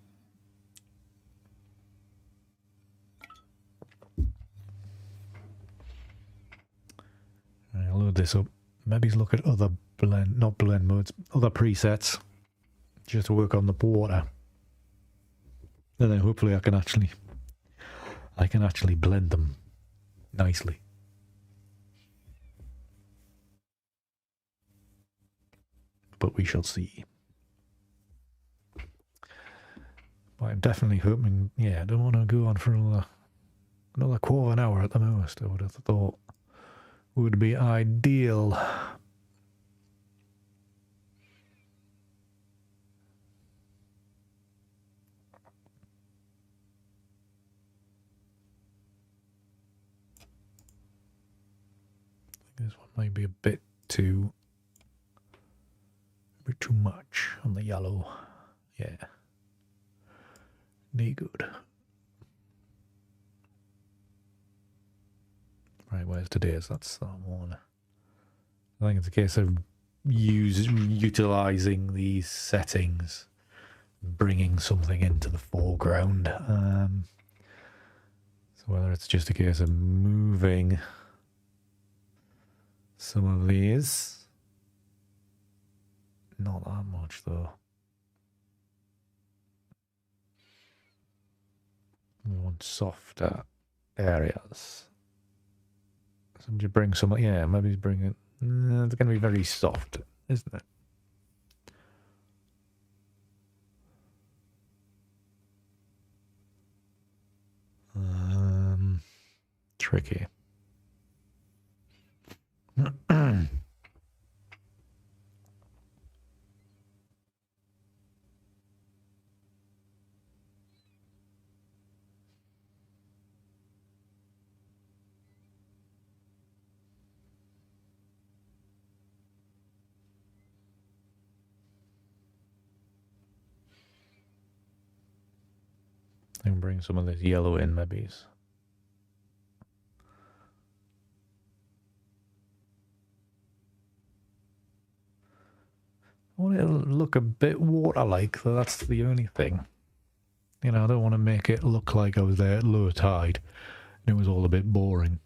I'll load this up. Maybe look at other not blend modes, other presets, just to work on the water. And then hopefully I can actually blend them nicely. But we shall see. But I'm definitely hoping, yeah, I don't want to go on for another quarter of an hour at the most. I would have thought would be ideal. I think this one might be a bit too much on the yellow. Yeah. Need good. Right, where's today's? That's that one. I think it's a case of utilizing these settings, bringing something into the foreground. So whether it's just a case of moving some of these, not that much though. We want softer areas. So you bring some, yeah, maybe bring it. It's going to be very soft, isn't it? Tricky. I can bring some of this yellow in, maybe. I want it to look a bit water-like, so that's the only thing. You know, I don't want to make it look like I was there at low tide and it was all a bit boring.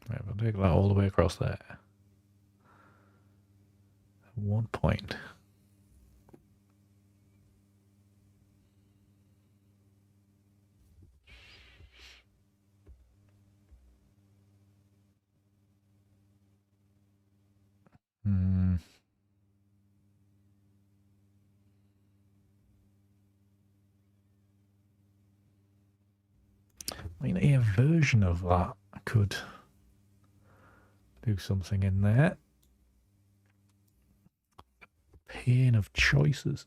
Right, we'll take that all the way across there. At one point. Hmm. I mean, a version of that could do something in there. Pain of choices.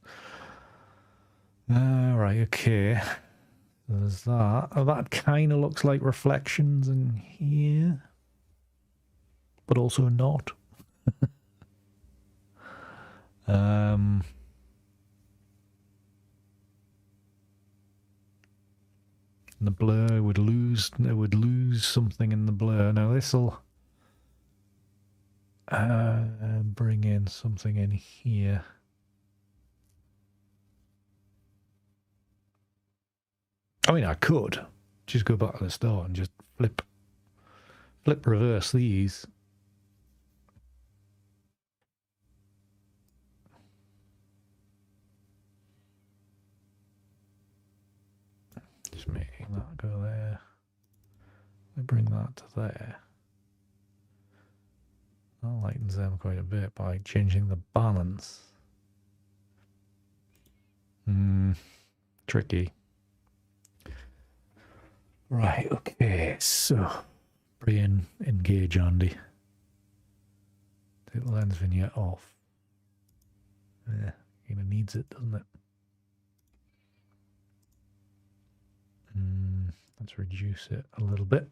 Right, okay. There's that. Oh, that kind of looks like reflections in here, but also not. The blur would lose. It would lose something in the blur. Now this'll bring in something in here. I mean, I could just go back to the start and just flip reverse these. Just making that go there. I bring that to there. That lightens them quite a bit by changing the balance. Tricky. Right, okay, so bring engage Andy. Take the lens vignette off. Yeah, kind of needs it, doesn't it? Let's reduce it a little bit.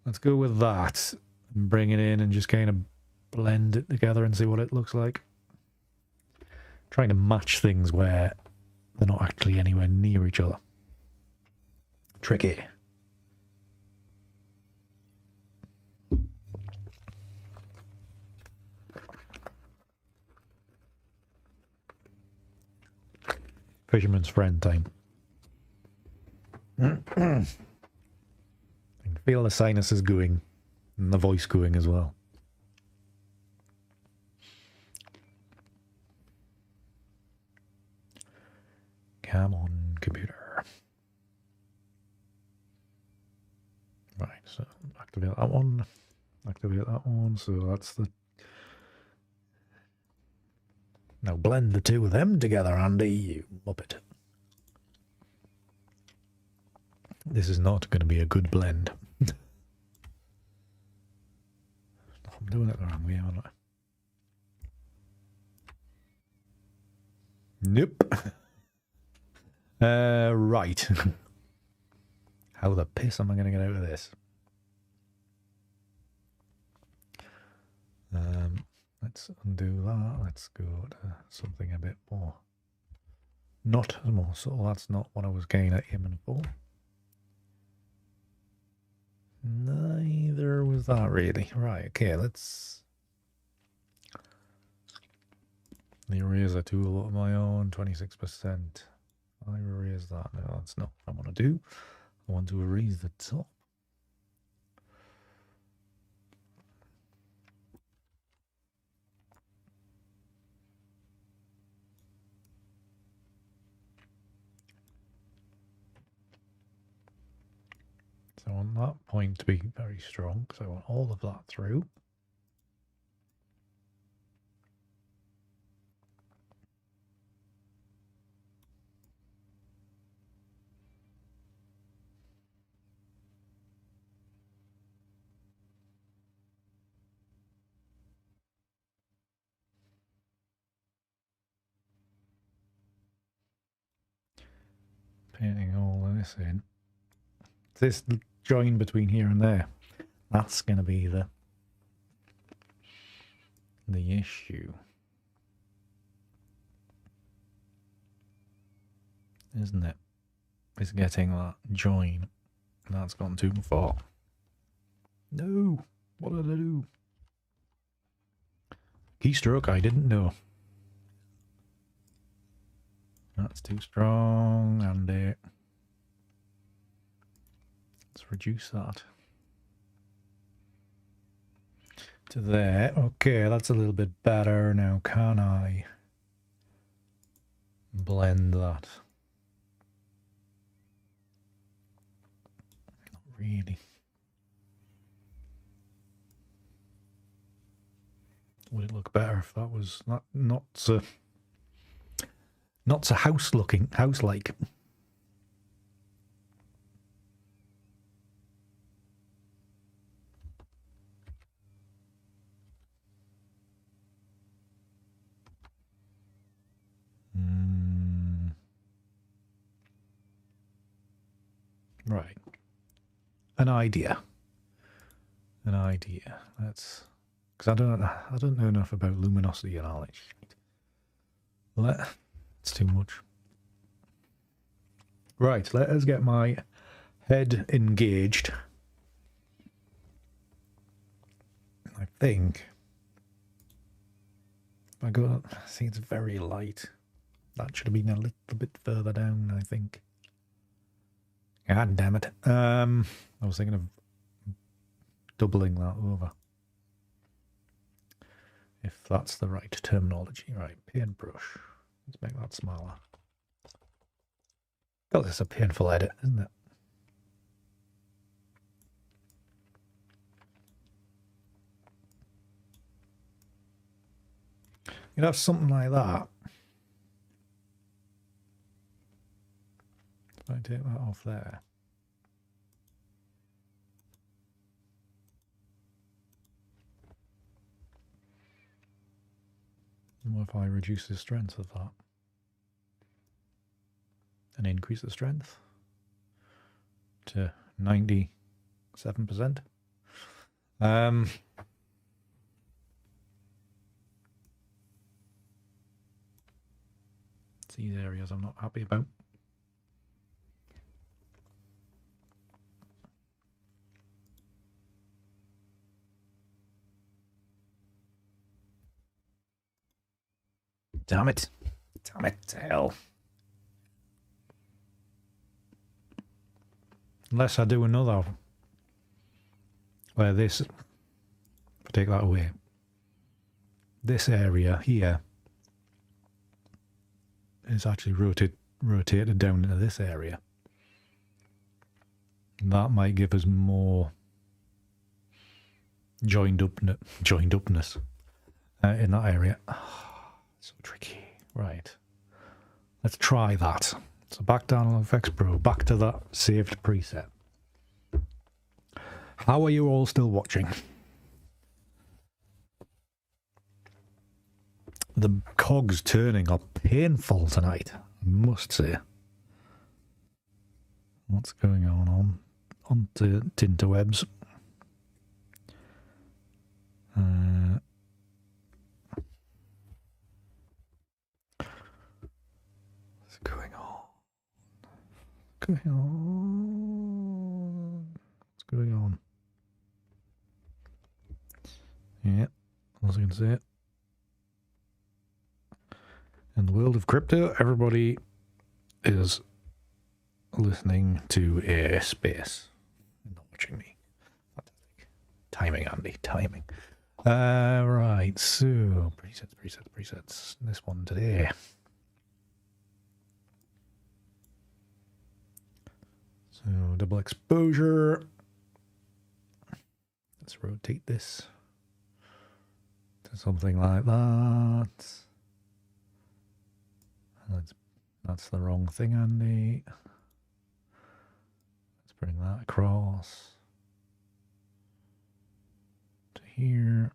Let's go with that and bring it in and just kind of blend it together and see what it looks like. Trying to match things where they're not actually anywhere near each other. Tricky. Fisherman's friend time. I can feel the sinuses going and the voice going as well. Come on, computer. Right, so activate that one. Activate that one. So that's the... Now blend the two of them together, Andy, you muppet. This is not going to be a good blend. I'm doing it the wrong way, aren't I? Nope. Right. How the piss am I going to get out of this? Let's undo that. Let's go to something a bit more. Not more subtle. That's not what I was kind of aiming for. Neither was that really. Right, okay, let's... The eraser tool of my own, 26%. I erase that. No, that's not what I want to do. I want to erase the top. So I want that point to be very strong, because I want all of that through. Painting all of this in. This join between here and there, that's going to be the issue, isn't it? It's getting that join. That's gone too far. No, what did I do? Keystroke, I didn't know. That's too strong, and let's reduce that. to there. Okay, that's a little bit better. Now, can I blend that? Not really. Would it look better if that was not so house like? Right. An idea. That's because I don't know enough about luminosity and all that shit. It's too much. Right, let us get my head engaged. I think I see it's very light. That should have been a little bit further down, I think. God damn it. I was thinking of doubling that over. If that's the right terminology. Right, paintbrush. Let's make that smaller. God, this is a painful edit, isn't it? You'd have something like that. If I take that off there. And what if I reduce the strength of that? And increase the strength to 97%. It's these areas I'm not happy about. Damn it. Damn it to hell. Unless I do another where this, if I take that away, this area here is actually rotated down into this area. That might give us more joined upness in that area. So tricky. Right. Let's try that. So back to Analog Efex Pro, back to that saved preset. How are you all still watching? The cogs turning are painful tonight, I must say. What's going on to Tinterwebs? What's going on? What's going on? Yeah, what was I going to say? In the world of crypto, everybody is listening to a space, not watching me. Fantastic. Timing, Andy, timing. Right, so presets. This one today. So double exposure. Let's rotate this to something like that. That's the wrong thing, Andy. Let's bring that across to here.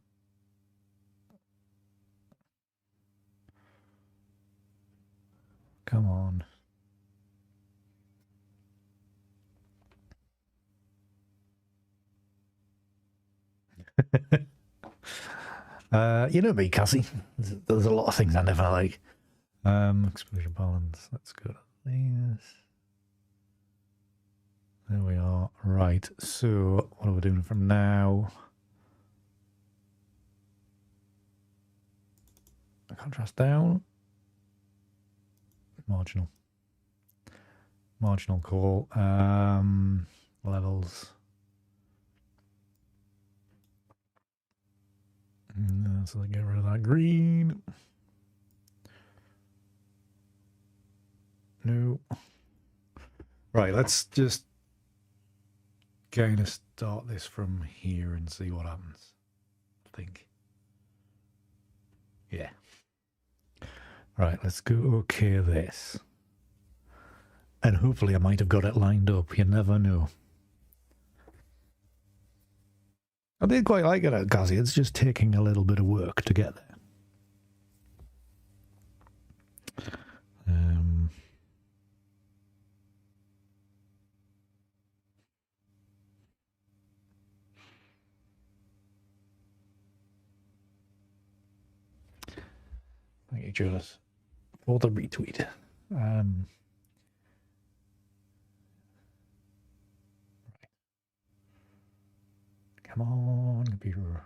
Come on. You know me, Cassie. There's a lot of things I never like. Exposure balance. Let's go to this. There we are. Right. So what are we doing from now? Contrast down. Marginal call. Levels. So get rid of that green. No. Right, let's just kind of start this from here and see what happens. I think. Yeah. Right, let's go okay this. And hopefully I might have got it lined up. You never know. I did quite like it at Gazzy. It's just taking a little bit of work to get there. Thank you, Jules, for the retweet. Come on, computer.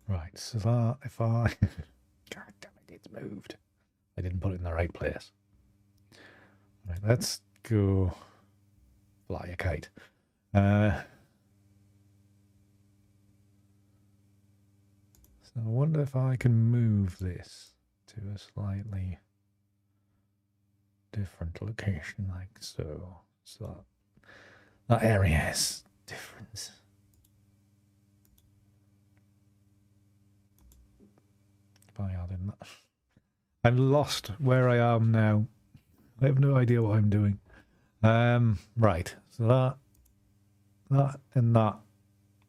Right, so that if I God damn it, it's moved. I didn't put it in the right place. Right, let's go fly a kite. So I wonder if I can move this to a slightly different location, like so. So that area has difference. If I add in that, I'm lost where I am now. I have no idea what I'm doing. Right. So that and that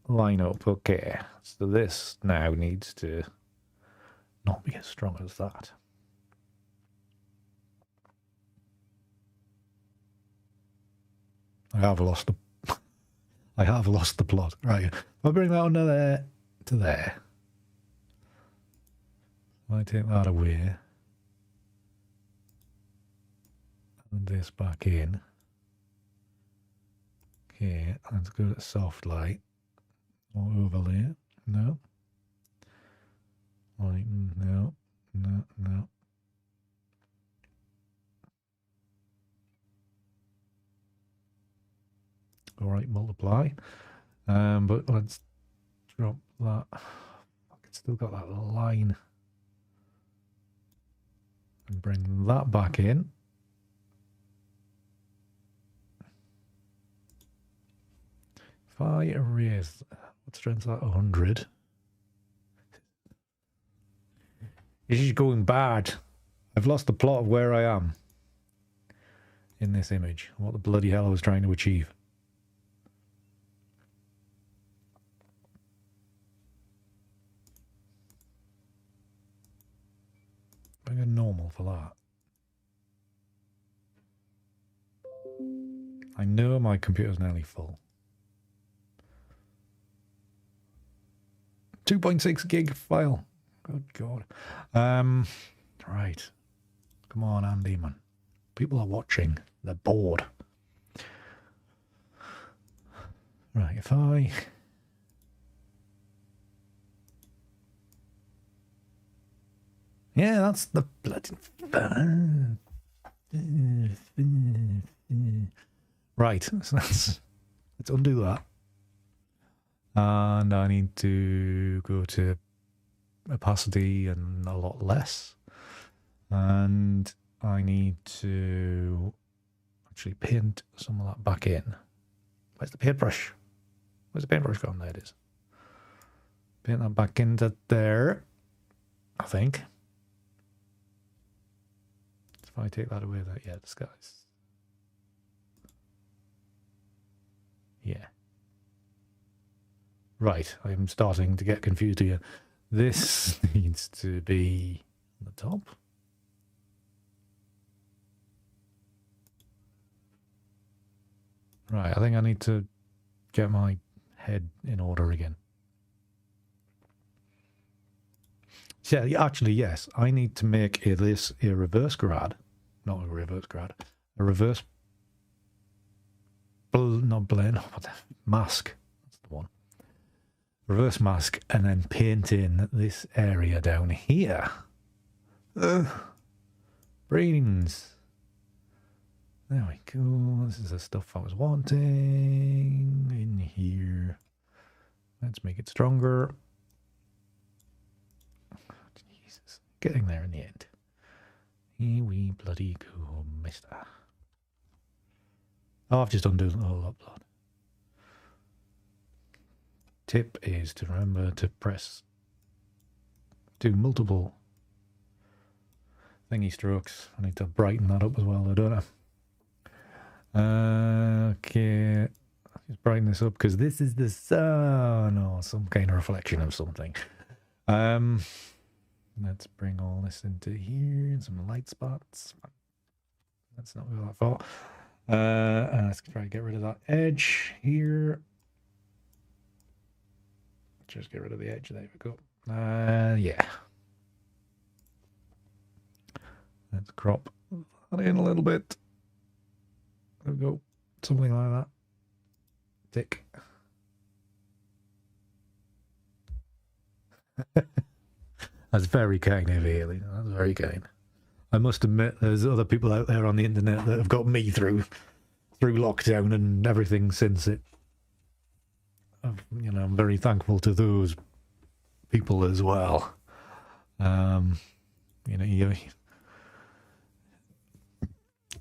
line up. Okay. So this now needs to not be as strong as that. I have lost the plot. Right. If I bring that under there to there. If I take that away. And this back in. Okay, let's go to soft light. Or overlay. No. Like, no. No. All right, multiply. But let's drop that. It's still got that line. And bring that back in. If I erase, what strength is that? 100. This is going bad. I've lost the plot of where I am in this image. What the bloody hell I was trying to achieve. Bring a normal for that. I know my computer's nearly full. 2.6 gig file. Good God. Right. Come on, Andy, man. People are watching. They're bored. Right, if I... Yeah, that's the bloody... Right, so let's undo that. And I need to go to opacity and a lot less. And I need to actually paint some of that back in. Where's the paintbrush? Where's the paintbrush gone? There it is. Paint that back into there, I think. If I take that away, that, yeah, the skies. Yeah. Right, I'm starting to get confused here. This needs to be on the top. Right, I think I need to get my head in order again. Yeah, actually, yes, I need to make this a reverse grad. Not a reverse grad. A reverse... not blend. What the... Mask. That's the one. Reverse mask and then paint in this area down here. Brains. There we go. This is the stuff I was wanting in here. Let's make it stronger. Jesus, getting there in the end. Here we bloody go, mister. Oh, I've just undone the whole upload. Tip is to remember to do multiple thingy strokes. I need to brighten that up as well, though, don't I? Okay, just brighten this up because this is the sun or some kind of reflection of something. Let's bring all this into here. Some light spots. That's not what I thought. And let's try to get rid of that edge here. Just get rid of the edge. There we go. Yeah. Let's crop that in a little bit. There we go. Something like that. Tick. That's very kind of Haley. That's very kind. I must admit, there's other people out there on the internet that have got me through lockdown and everything since it. I'm very thankful to those people as well.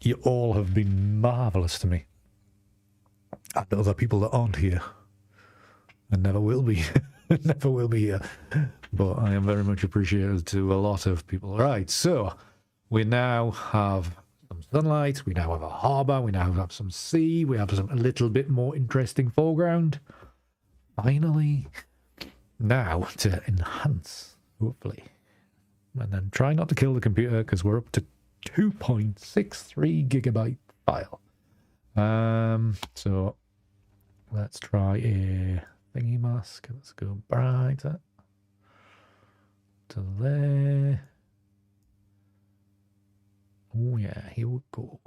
You all have been marvelous to me, and other people that aren't here and never will be, never will be here. But I am very much appreciated to a lot of people. All right, so we now have some sunlight. We now have a harbour. We now have some sea. We have a little bit more interesting foreground. Finally, now to enhance, hopefully. And then try not to kill the computer because we're up to 2.63 gigabyte file. So let's try a thingy mask. Let's go brighter to there. Oh yeah, here we go.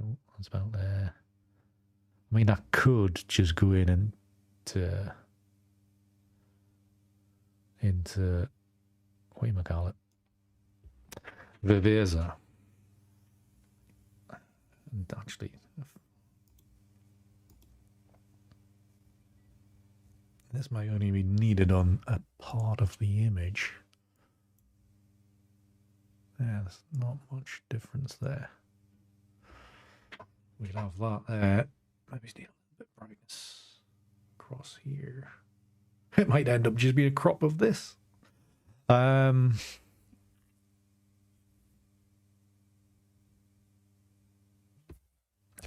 Oh, that's about there. I mean, I could just go in and into what you call it, Viveza, and actually this might only be needed on a part of the image. Yeah, there's not much difference there. We'd have that there. Maybe need a little bit of brightness across here. It might end up just being a crop of this. If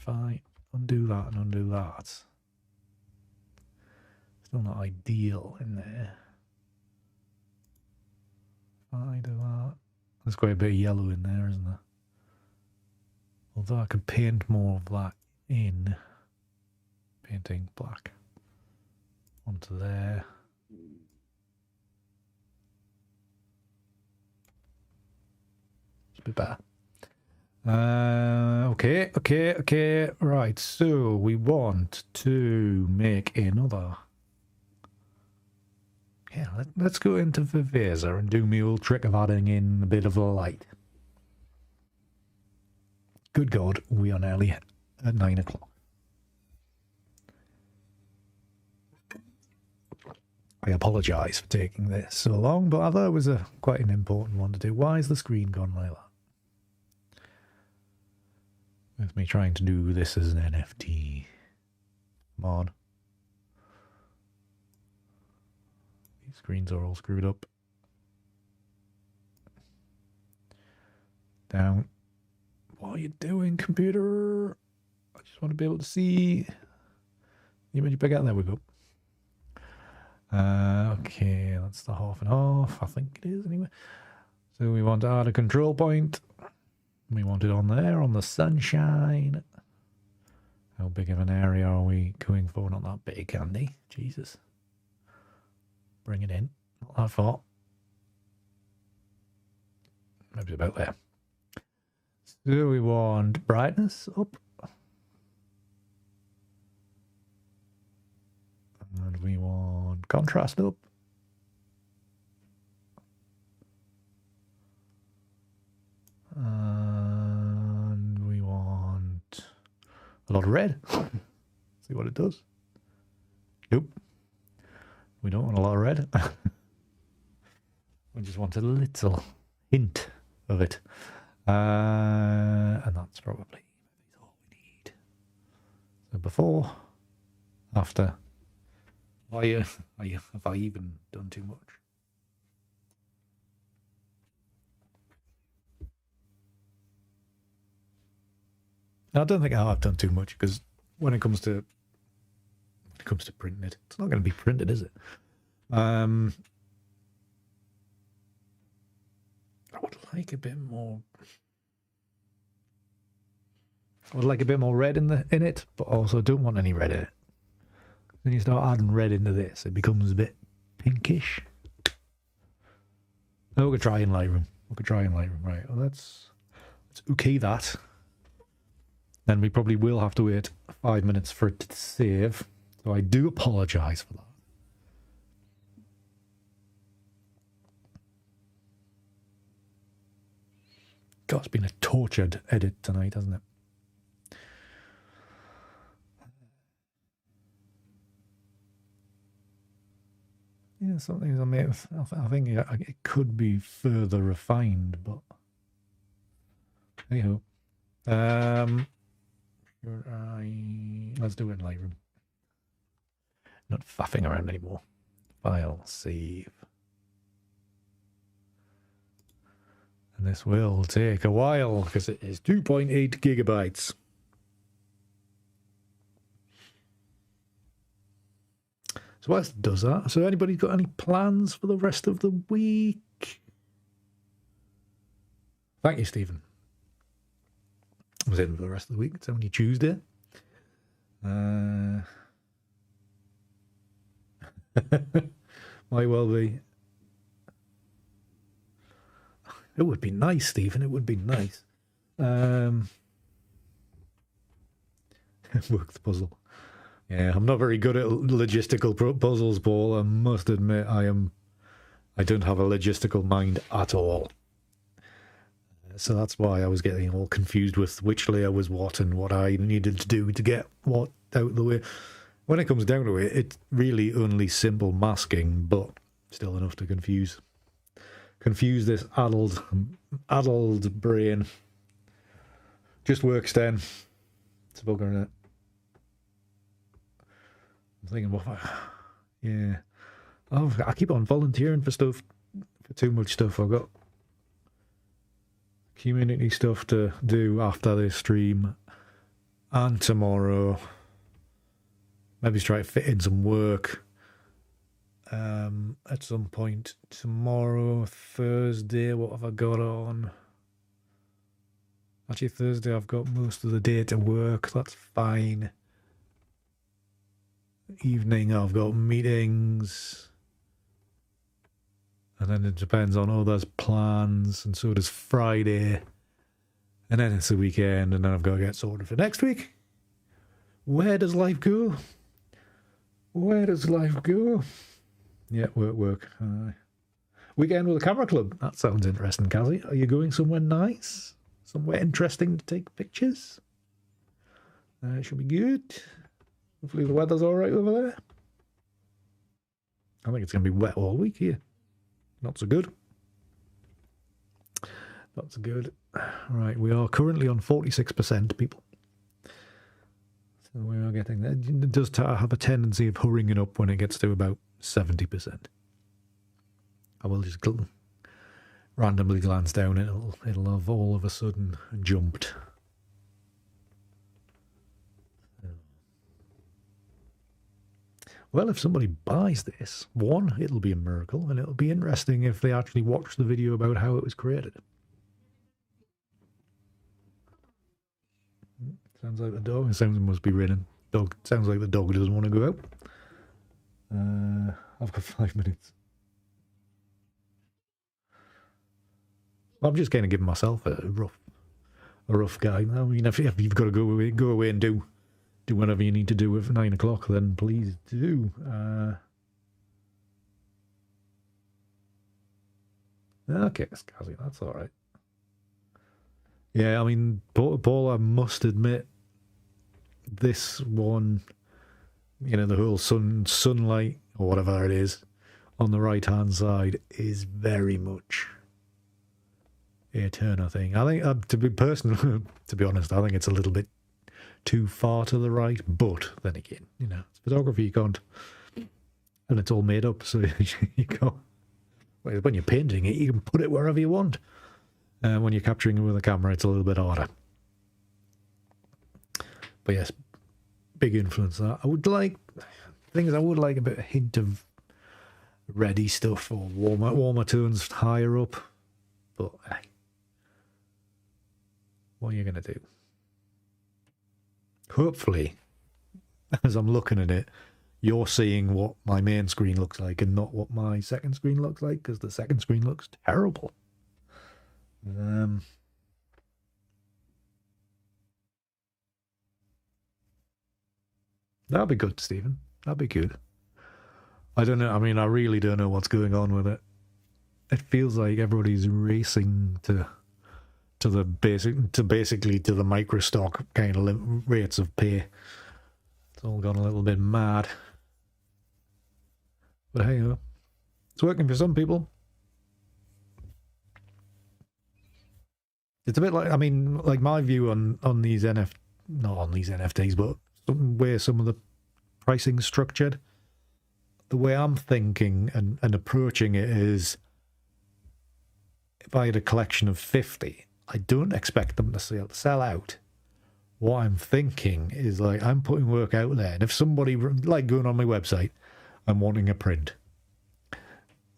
I undo that and undo that, still not ideal in there. If I do that, there's quite a bit of yellow in there, isn't there? Although I could paint more of that in, painting black onto there. It's a bit better. Okay. Right, so we want to make another. Yeah, let's go into Viveza and do my old trick of adding in a bit of light. Good God, we are nearly at 9 o'clock. I apologise for taking this so long, but I thought it was quite an important one to do. Why is the screen gone like that? With me trying to do this as an NFT. Come on. These screens are all screwed up. Down. What are you doing, computer? I just want to be able to see the image bigger. There we go. Okay, that's the half and half. I think it is anyway. So we want to add a control point. We want it on there, on the sunshine. How big of an area are we going for? Not that big, Andy. Jesus. Bring it in. Not that far. Maybe about there. So we want brightness up. And we want contrast up. And we want a lot of red. See what it does. Nope. We don't want a lot of red. We just want a little hint of it. And that's probably all we need. So before, after. Have I even done too much? I don't think I've done too much, because when it comes to printing it, it's not going to be printed, is it? I would like a bit more. I would like a bit more red in it, but also don't want any red in it. When you start adding red into this, it becomes a bit pinkish. Oh, we could try in Lightroom. Right. Well, let's okay that. Then we probably will have to wait 5 minutes for it to save. So I do apologise for that. God, it's been a tortured edit tonight, hasn't it? Yeah, some things I think it could be further refined, but anyhow. Let's do it in Lightroom. Not faffing around anymore. File, save. And this will take a while because it is 2.8 gigabytes. So what does that? So anybody got any plans for the rest of the week? Thank you, Stephen. I was in for the rest of the week. It's only Tuesday. Might well be. It would be nice, Stephen. It would be nice. Work the puzzle. Yeah, I'm not very good at logistical puzzles, Paul. I must admit, I don't have a logistical mind at all. So that's why I was getting all confused with which layer was what and what I needed to do to get what out of the way. When it comes down to it, it's really only simple masking, but still enough to confuse this addled brain. Just works then. It's bugger it. I'm thinking, well, yeah. Oh, I keep on volunteering for stuff, for too much stuff. I've got community stuff to do after this stream and tomorrow. Maybe try to fit in some work at some point tomorrow. Thursday, what have I got on? Actually, Thursday I've got most of the day to work. That's fine. Evening I've got meetings. And then it depends on others' plans, and so does Friday. And then it's the weekend, and then I've got to get sorted for next week. Where does life go? Where does life go? Yeah, work. Weekend with the camera club. That sounds interesting, Kazzy. Are you going somewhere nice? Somewhere interesting to take pictures? It should be good. Hopefully the weather's all right over there. I think it's going to be wet all week here. Not so good. Not so good. Right, we are currently on 46%, people. So we are getting there. It does have a tendency of hurrying it up when it gets to about 70%. I will just randomly glance down and it'll have all of a sudden jumped. Well, if somebody buys this, one, it'll be a miracle, and it'll be interesting if they actually watch the video about how it was created. Sounds like the dog. It sounds it must be raining. Dog. Sounds like the dog doesn't want to go out. I've got 5 minutes. I'm just kind of giving myself a rough guide. I mean, if you've got to go away and do whatever you need to do at 9 o'clock, then please do. Okay, Scazzy, that's all right. Yeah, I mean, Paul, I must admit, this one, you know, the whole sunlight or whatever it is on the right hand side is very much a Turner thing. I think, to be personal, to be honest, I think it's a little bit too far to the right. But then again, you know, it's photography, you can't, and it's all made up, so you can't. When you're painting it, you can put it wherever you want. When you're capturing it with a camera, it's a little bit harder. But yes, big influence. I would like things. I would like a bit of hint of ready stuff or warmer tones higher up. But what are you gonna do? Hopefully, as I'm looking at it, you're seeing what my main screen looks like and not what my second screen looks like, because the second screen looks terrible. That'd be good, Stephen. That'd be good. I don't know. I mean, I really don't know what's going on with it. It feels like everybody's racing to the basically to the micro stock kind of rates of pay. It's all gone a little bit mad. But hey, it's working for some people. It's a bit like, I mean, like my view on these not on these NFTs, but where some of the pricing's structured. The way I'm thinking and approaching it is, if I had a collection of 50, I don't expect them to sell out. What I'm thinking is, like, I'm putting work out there, and if somebody, like going on my website and wanting a print,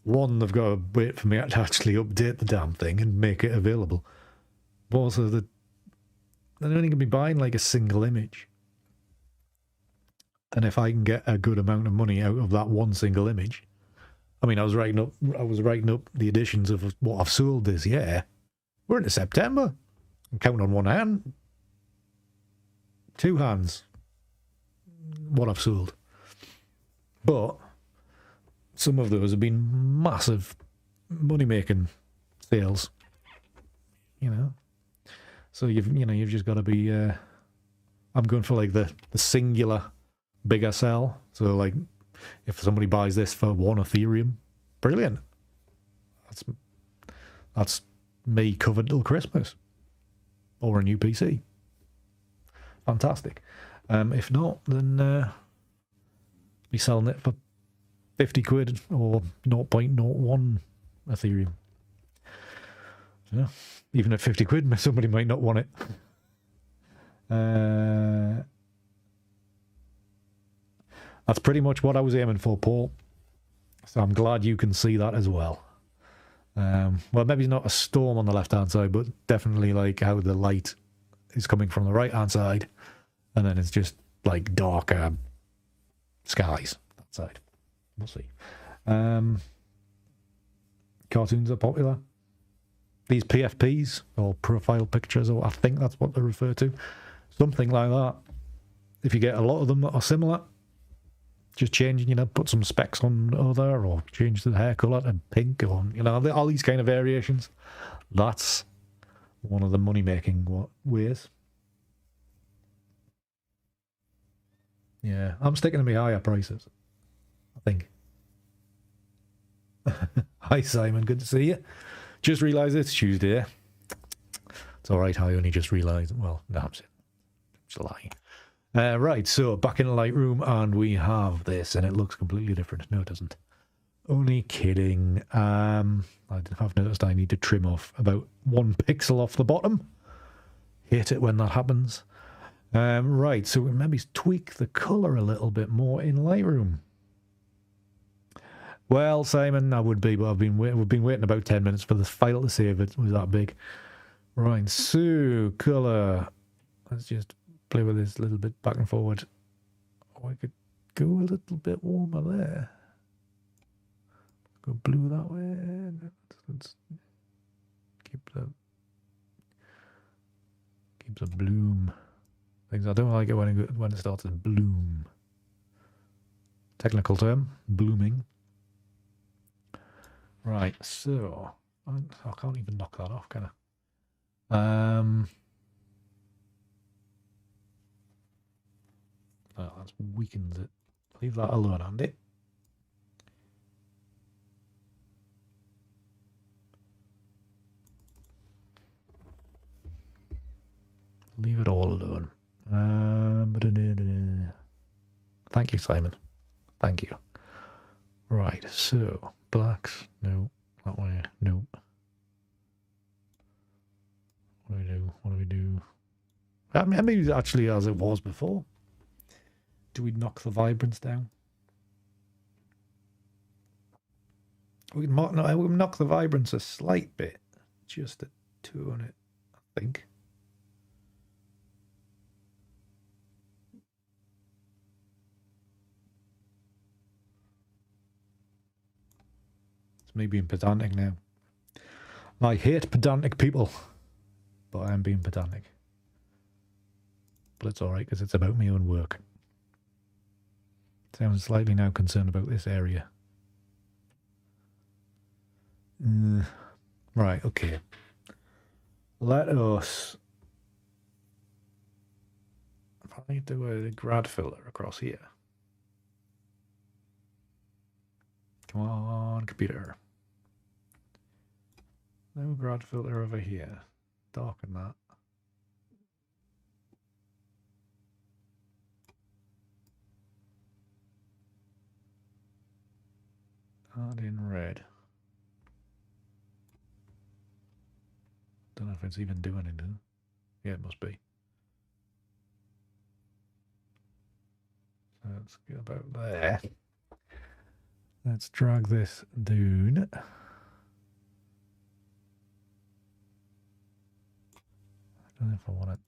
one, they've got to wait for me to actually update the damn thing and make it available. But also, they're only going to be buying like a single image. And if I can get a good amount of money out of that one single image, I mean, I was writing up the editions of what I've sold this year. We're into September. I'm counting on one hand, two hands, what I've sold. But some of those have been massive money-making sales, you know. So you've just got to be. I'm going for like the singular bigger sell. So like, if somebody buys this for 1 Ethereum, brilliant. That's me covered till Christmas, or a new PC. Fantastic. If not, then be selling it for 50 quid or 0.01 Ethereum. Yeah. Even at 50 quid, somebody might not want it. That's pretty much what I was aiming for, Paul. So I'm glad you can see that as well. Well, maybe not a storm on the left-hand side, but definitely like how the light is coming from the right-hand side, and then it's just like darker skies that side. We'll see. Cartoons are popular. These PFPs, or profile pictures, or I think that's what they're referred to. Something like that. If you get a lot of them that are similar, just changing, put some specs on other, or change the hair colour to pink, or, all these kind of variations. That's one of the money-making ways. Yeah, I'm sticking to my higher prices, I think. Hi, Simon. Good to see you. Just realised it's Tuesday. It's all right. I only just realised. Well, no, I'm just lying. Right, so back in the Lightroom, and we have this, and it looks completely different. No, it doesn't. Only kidding. I have noticed I need to trim off about 1 pixel off the bottom. Hate it when that happens. Right, so we maybe tweak the colour a little bit more in Lightroom. Well, Simon, I would be, but we've been waiting about 10 minutes for the file to save. It was that big. Right, so colour. Let's just play with this a little bit back and forward. Oh, I could go a little bit warmer there. Go blue that way. Let's keep the bloom. Things I don't like it when it starts to bloom. Technical term, blooming. Right, so I can't even knock that off, can I? Oh, that weakens it. Leave that alone, Andy. Leave it all alone. Thank you, Simon. Thank you. Right, so blacks, no. That way, no. What do we do? What do we do? I mean, maybe actually as it was before. Do we knock the vibrance down? We can knock the vibrance a slight bit, just to tone it, I think. It's me being pedantic now. I hate pedantic people, but I am being pedantic. But it's alright because it's about my own work. Sounds slightly now concerned about this area. Right, okay. Let us probably do a grad filter across here. Come on, computer. No grad filter over here. Darken that. Add in red. Don't know if it's even doing anything. Yeah, it must be. So let's get about there. Let's drag this down. I don't know if I want it.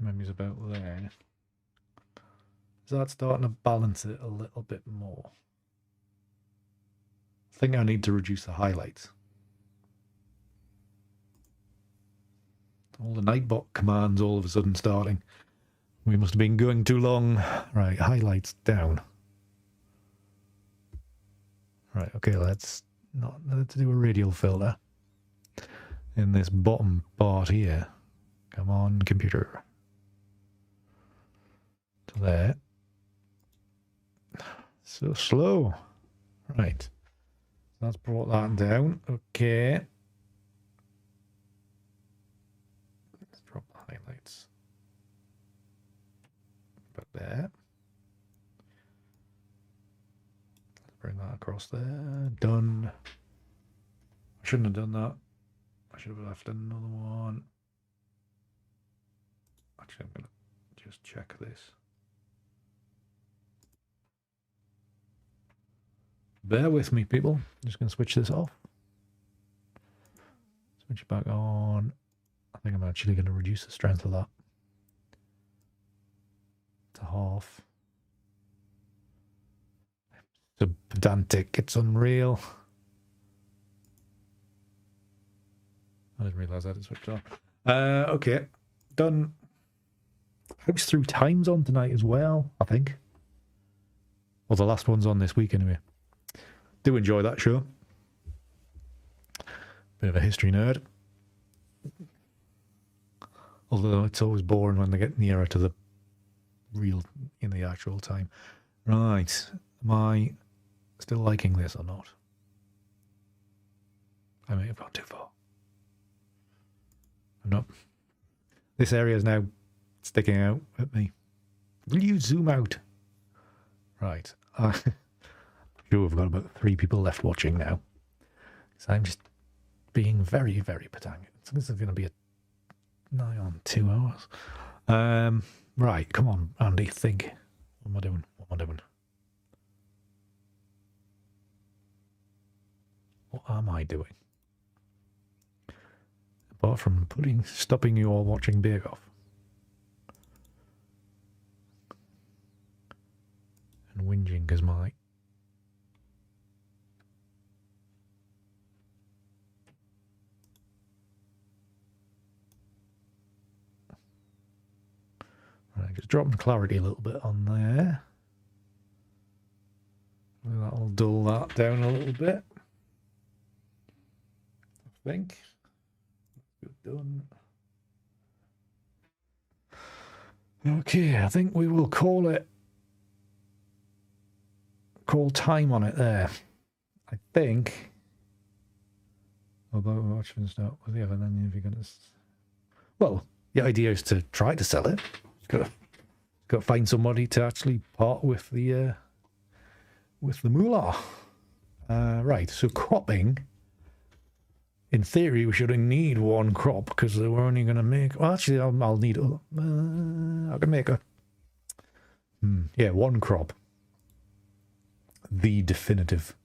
Maybe it's about there. So that's starting to balance it a little bit more. I think I need to reduce the highlights. All the Nightbot commands all of a sudden starting. We must have been going too long. Right, highlights down. Right, okay, let's do a radial filter in this bottom part here. Come on, computer. To there. So slow. Right. That's brought that down. Okay. Let's drop the highlights. About there. Let's bring that across there. Done. I shouldn't have done that. I should have left another one. Actually, I'm going to just check this. Bear with me, people. I'm just going to switch this off. Switch it back on. I think I'm actually going to reduce the strength of that to half. It's pedantic. It's unreal. I didn't realise I had it switched off. Okay. Done. House Through Time's on tonight as well, I think. Well, the last one's on this week anyway. Do enjoy that show. Bit of a history nerd. Although it's always boring when they get nearer to the real, in the actual time. Right. Am I still liking this or not? I may have gone too far. I'm not. This area is now sticking out at me. Will you zoom out? Right. Sure, we've got about 3 people left watching now. So I'm just being very, very pedantic. So this is going to be a nigh on 2 hours. Right, come on, Andy, think. What am I doing? What am I doing? What am I doing? Apart from stopping you all watching Bake Off. And whinging because my right, just dropping clarity a little bit on there. That'll dull that down a little bit. I think. Good done. Okay, I think we will call it call time on it there. I think. Although watch this now, with the other, then if you're gonna. Well, the idea is to try to sell it. Got to find somebody to actually part with the moolah. Right. So cropping. In theory, we should only need one crop because we're only going to make. Well, actually, I'll need. I can make a. One crop. The definitive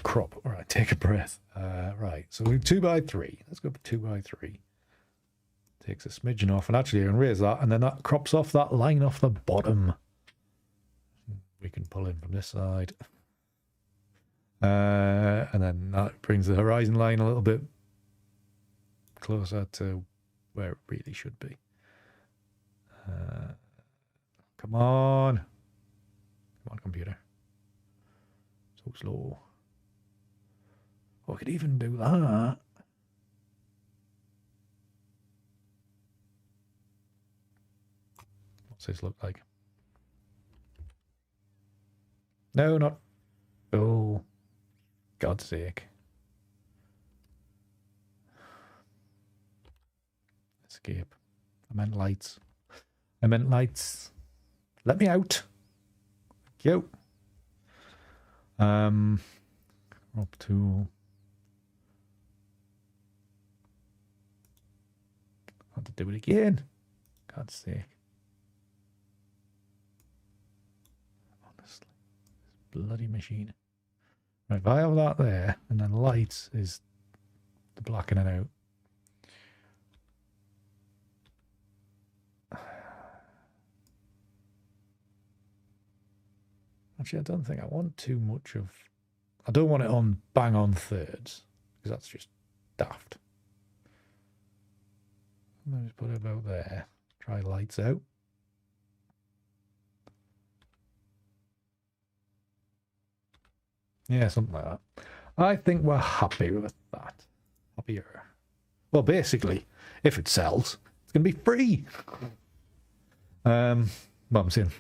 crop. All right, take a breath. Right, so we 2x3. Let's go for 2x3. Takes a smidgen off, and actually I can raise that, and then that crops off that line off the bottom. We can pull in from this side. And then that brings the horizon line a little bit closer to where it really should be. Come on. Come on, computer. So slow. Oh, I could even do that. What's this look like? No, not. Oh, God's sake. Escape. I meant lights. Let me out. Thank you. Crop tool. I have to do it again. God's sake. Honestly. This bloody machine. Right, if I have that there, and then lights is the blackening out. Actually, I don't think I want too much of. I don't want it on bang on thirds because that's just daft. Let me just put it about there. Try lights out. Yeah, something like that. I think we're happy with that. Happier. Well, basically, if it sells, it's going to be free. Well, I'm saying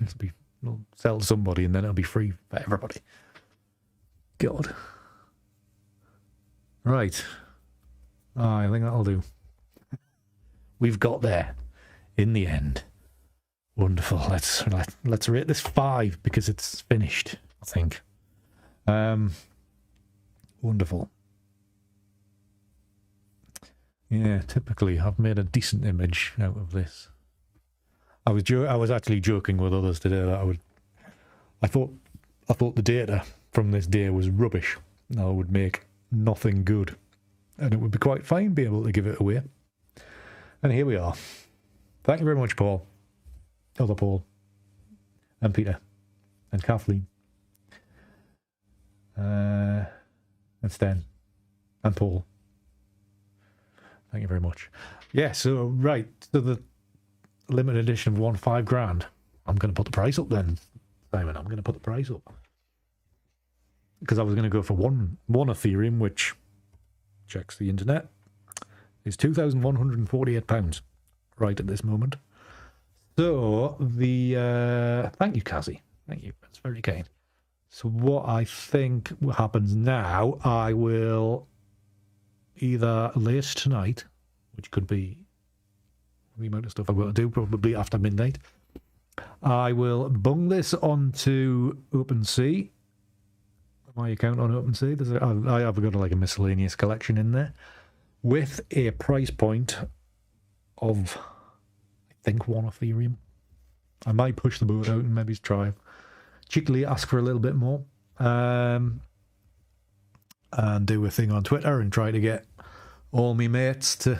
it'll sell to somebody and then it'll be free for everybody. God. Right. I think that'll do. We've got there in the end. Wonderful. Let's rate this 5 because it's finished, I think. Wonderful. Yeah, typically I've made a decent image out of this. I was actually joking with others today that I thought the data from this day was rubbish. I would make nothing good, and it would be quite fine being able to give it away. And here we are. Thank you very much, Paul, other Paul, and Peter, and Kathleen, and Stan, and Paul. Thank you very much. Yeah, so right, so the limited edition of $5,000. I'm going to put the price up then, Simon. I'm going to put the price up. Because I was going to go for one Ethereum, which checks the internet, is £2,148 right at this moment. So the thank you, Cassie. Thank you. That's very kind. So what I think happens now, I will either late tonight, which could be the amount of stuff I've got to do, probably after midnight. I will bung this onto OpenSea, my account on OpenSea. I have got like a miscellaneous collection in there with a price point of, I think, 1 Ethereum. I might push the boat out and maybe try cheekily ask for a little bit more, and do a thing on Twitter and try to get all me mates to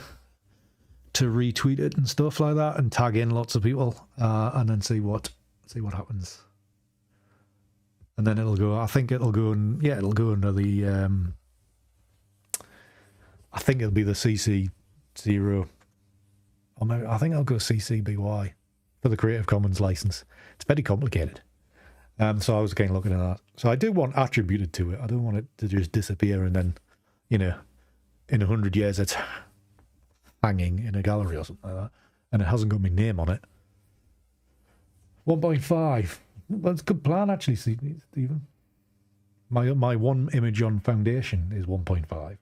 retweet it and stuff like that, and tag in lots of people, and then see what happens. And then it'll go. I think it'll go. It'll go under the. I think it'll be the CC0. Or maybe, I think I'll go CC BY for the Creative Commons license. It's very complicated. So I was again looking at that. So I do want attributed to it. I don't want it to just disappear and then, in 100 years it's hanging in a gallery or something like that, and it hasn't got my name on it. 1.5. That's a good plan, actually, Stephen. My one image on Foundation is 1.5.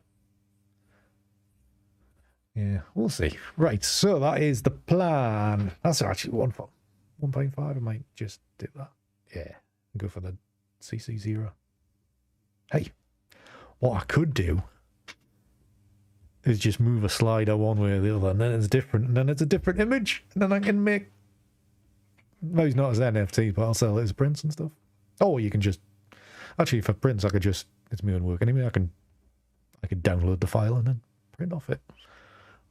Yeah, we'll see. Right, so that is the plan. That's actually 1.5. I might just do that. Yeah, go for the CC0. Hey, what I could do is just move a slider one way or the other, and then it's different, and then it's a different image, and then I can make... Maybe not as NFT, but I'll sell it as prints and stuff. Or you can just... Actually, for prints, I could just... It's my own work anyway. I could download the file and then print off it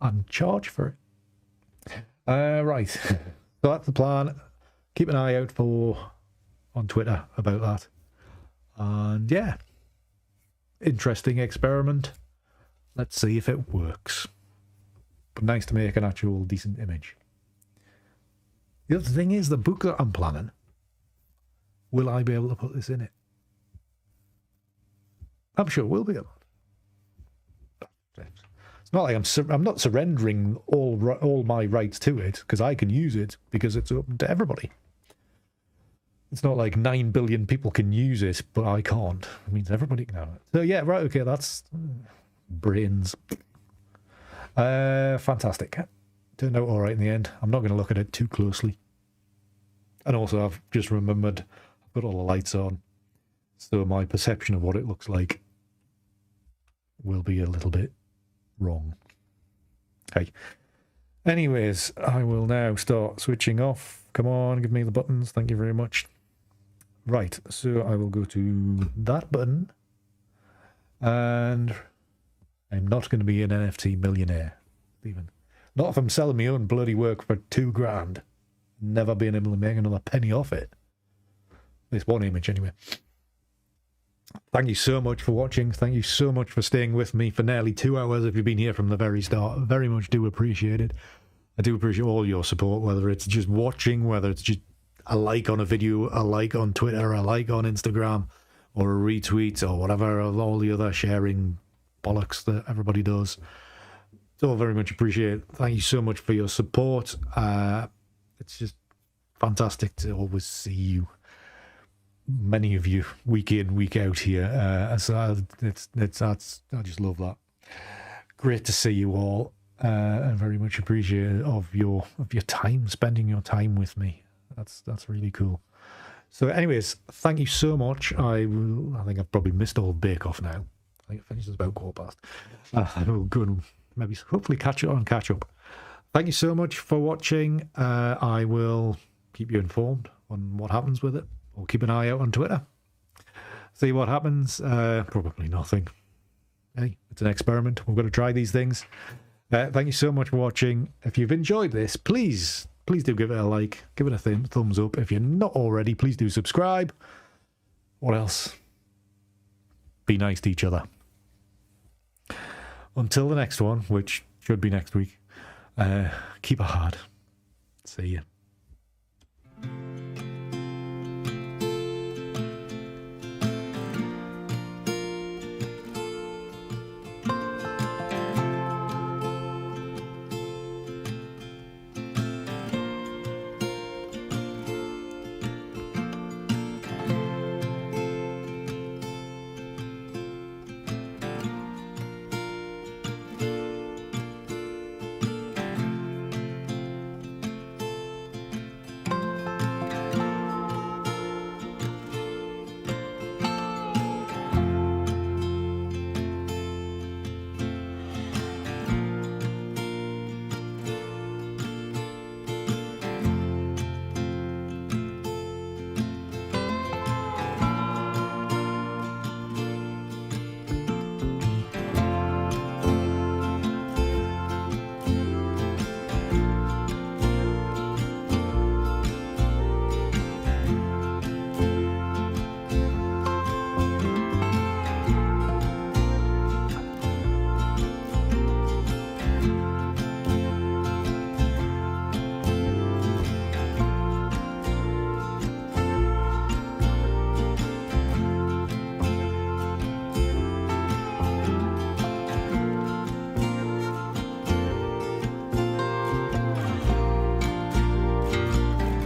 and charge for it. Right. So that's the plan. Keep an eye out on Twitter about that. And yeah, interesting experiment. Let's see if it works. But nice to make an actual decent image. The other thing is, the book that I'm planning, will I be able to put this in it? I'm sure we'll be able. It's not like I'm not surrendering all my rights to it, because I can use it because it's open to everybody. It's not like 9 billion people can use it, but I can't. It means everybody can have it. So yeah, right, okay, that's brains. Fantastic. Turned out all right in the end. I'm not going to look at it too closely. And also, I've just remembered, I've got all the lights on, so my perception of what it looks like will be a little bit wrong. Okay. Anyways, I will now start switching off. Come on, give me the buttons. Thank you very much. Right, so I will go to that button. And I'm not going to be an NFT millionaire, even. Not if I'm selling my own bloody work for $2,000. Never being able to make another penny off it. This one image, anyway. Thank you so much for watching. Thank you so much for staying with me for nearly 2 hours if you've been here from the very start. Very much do appreciate it. I do appreciate all your support, whether it's just watching, whether it's just a like on a video, a like on Twitter, a like on Instagram, or a retweet, or whatever, of all the other sharing bollocks that everybody does. It's all very much appreciated. Thank you so much for your support. It's just fantastic to always see you, many of you, week in, week out here. So I just love that. Great to see you all, and very much appreciative of your time, spending your time with me. That's really cool. So, anyways, thank you so much. I think I've probably missed all Bake Off now. I think it finishes about 1:15. I will go and maybe hopefully catch up. Thank you so much for watching. I will keep you informed on what happens with it. Or keep an eye out on Twitter. See what happens. Probably nothing. Hey, it's an experiment. We're going to try these things. Thank you so much for watching. If you've enjoyed this, please do give it a like. Give it a thumbs up. If you're not already, please do subscribe. What else? Be nice to each other. Until the next one, which should be next week, keep it hard. See ya.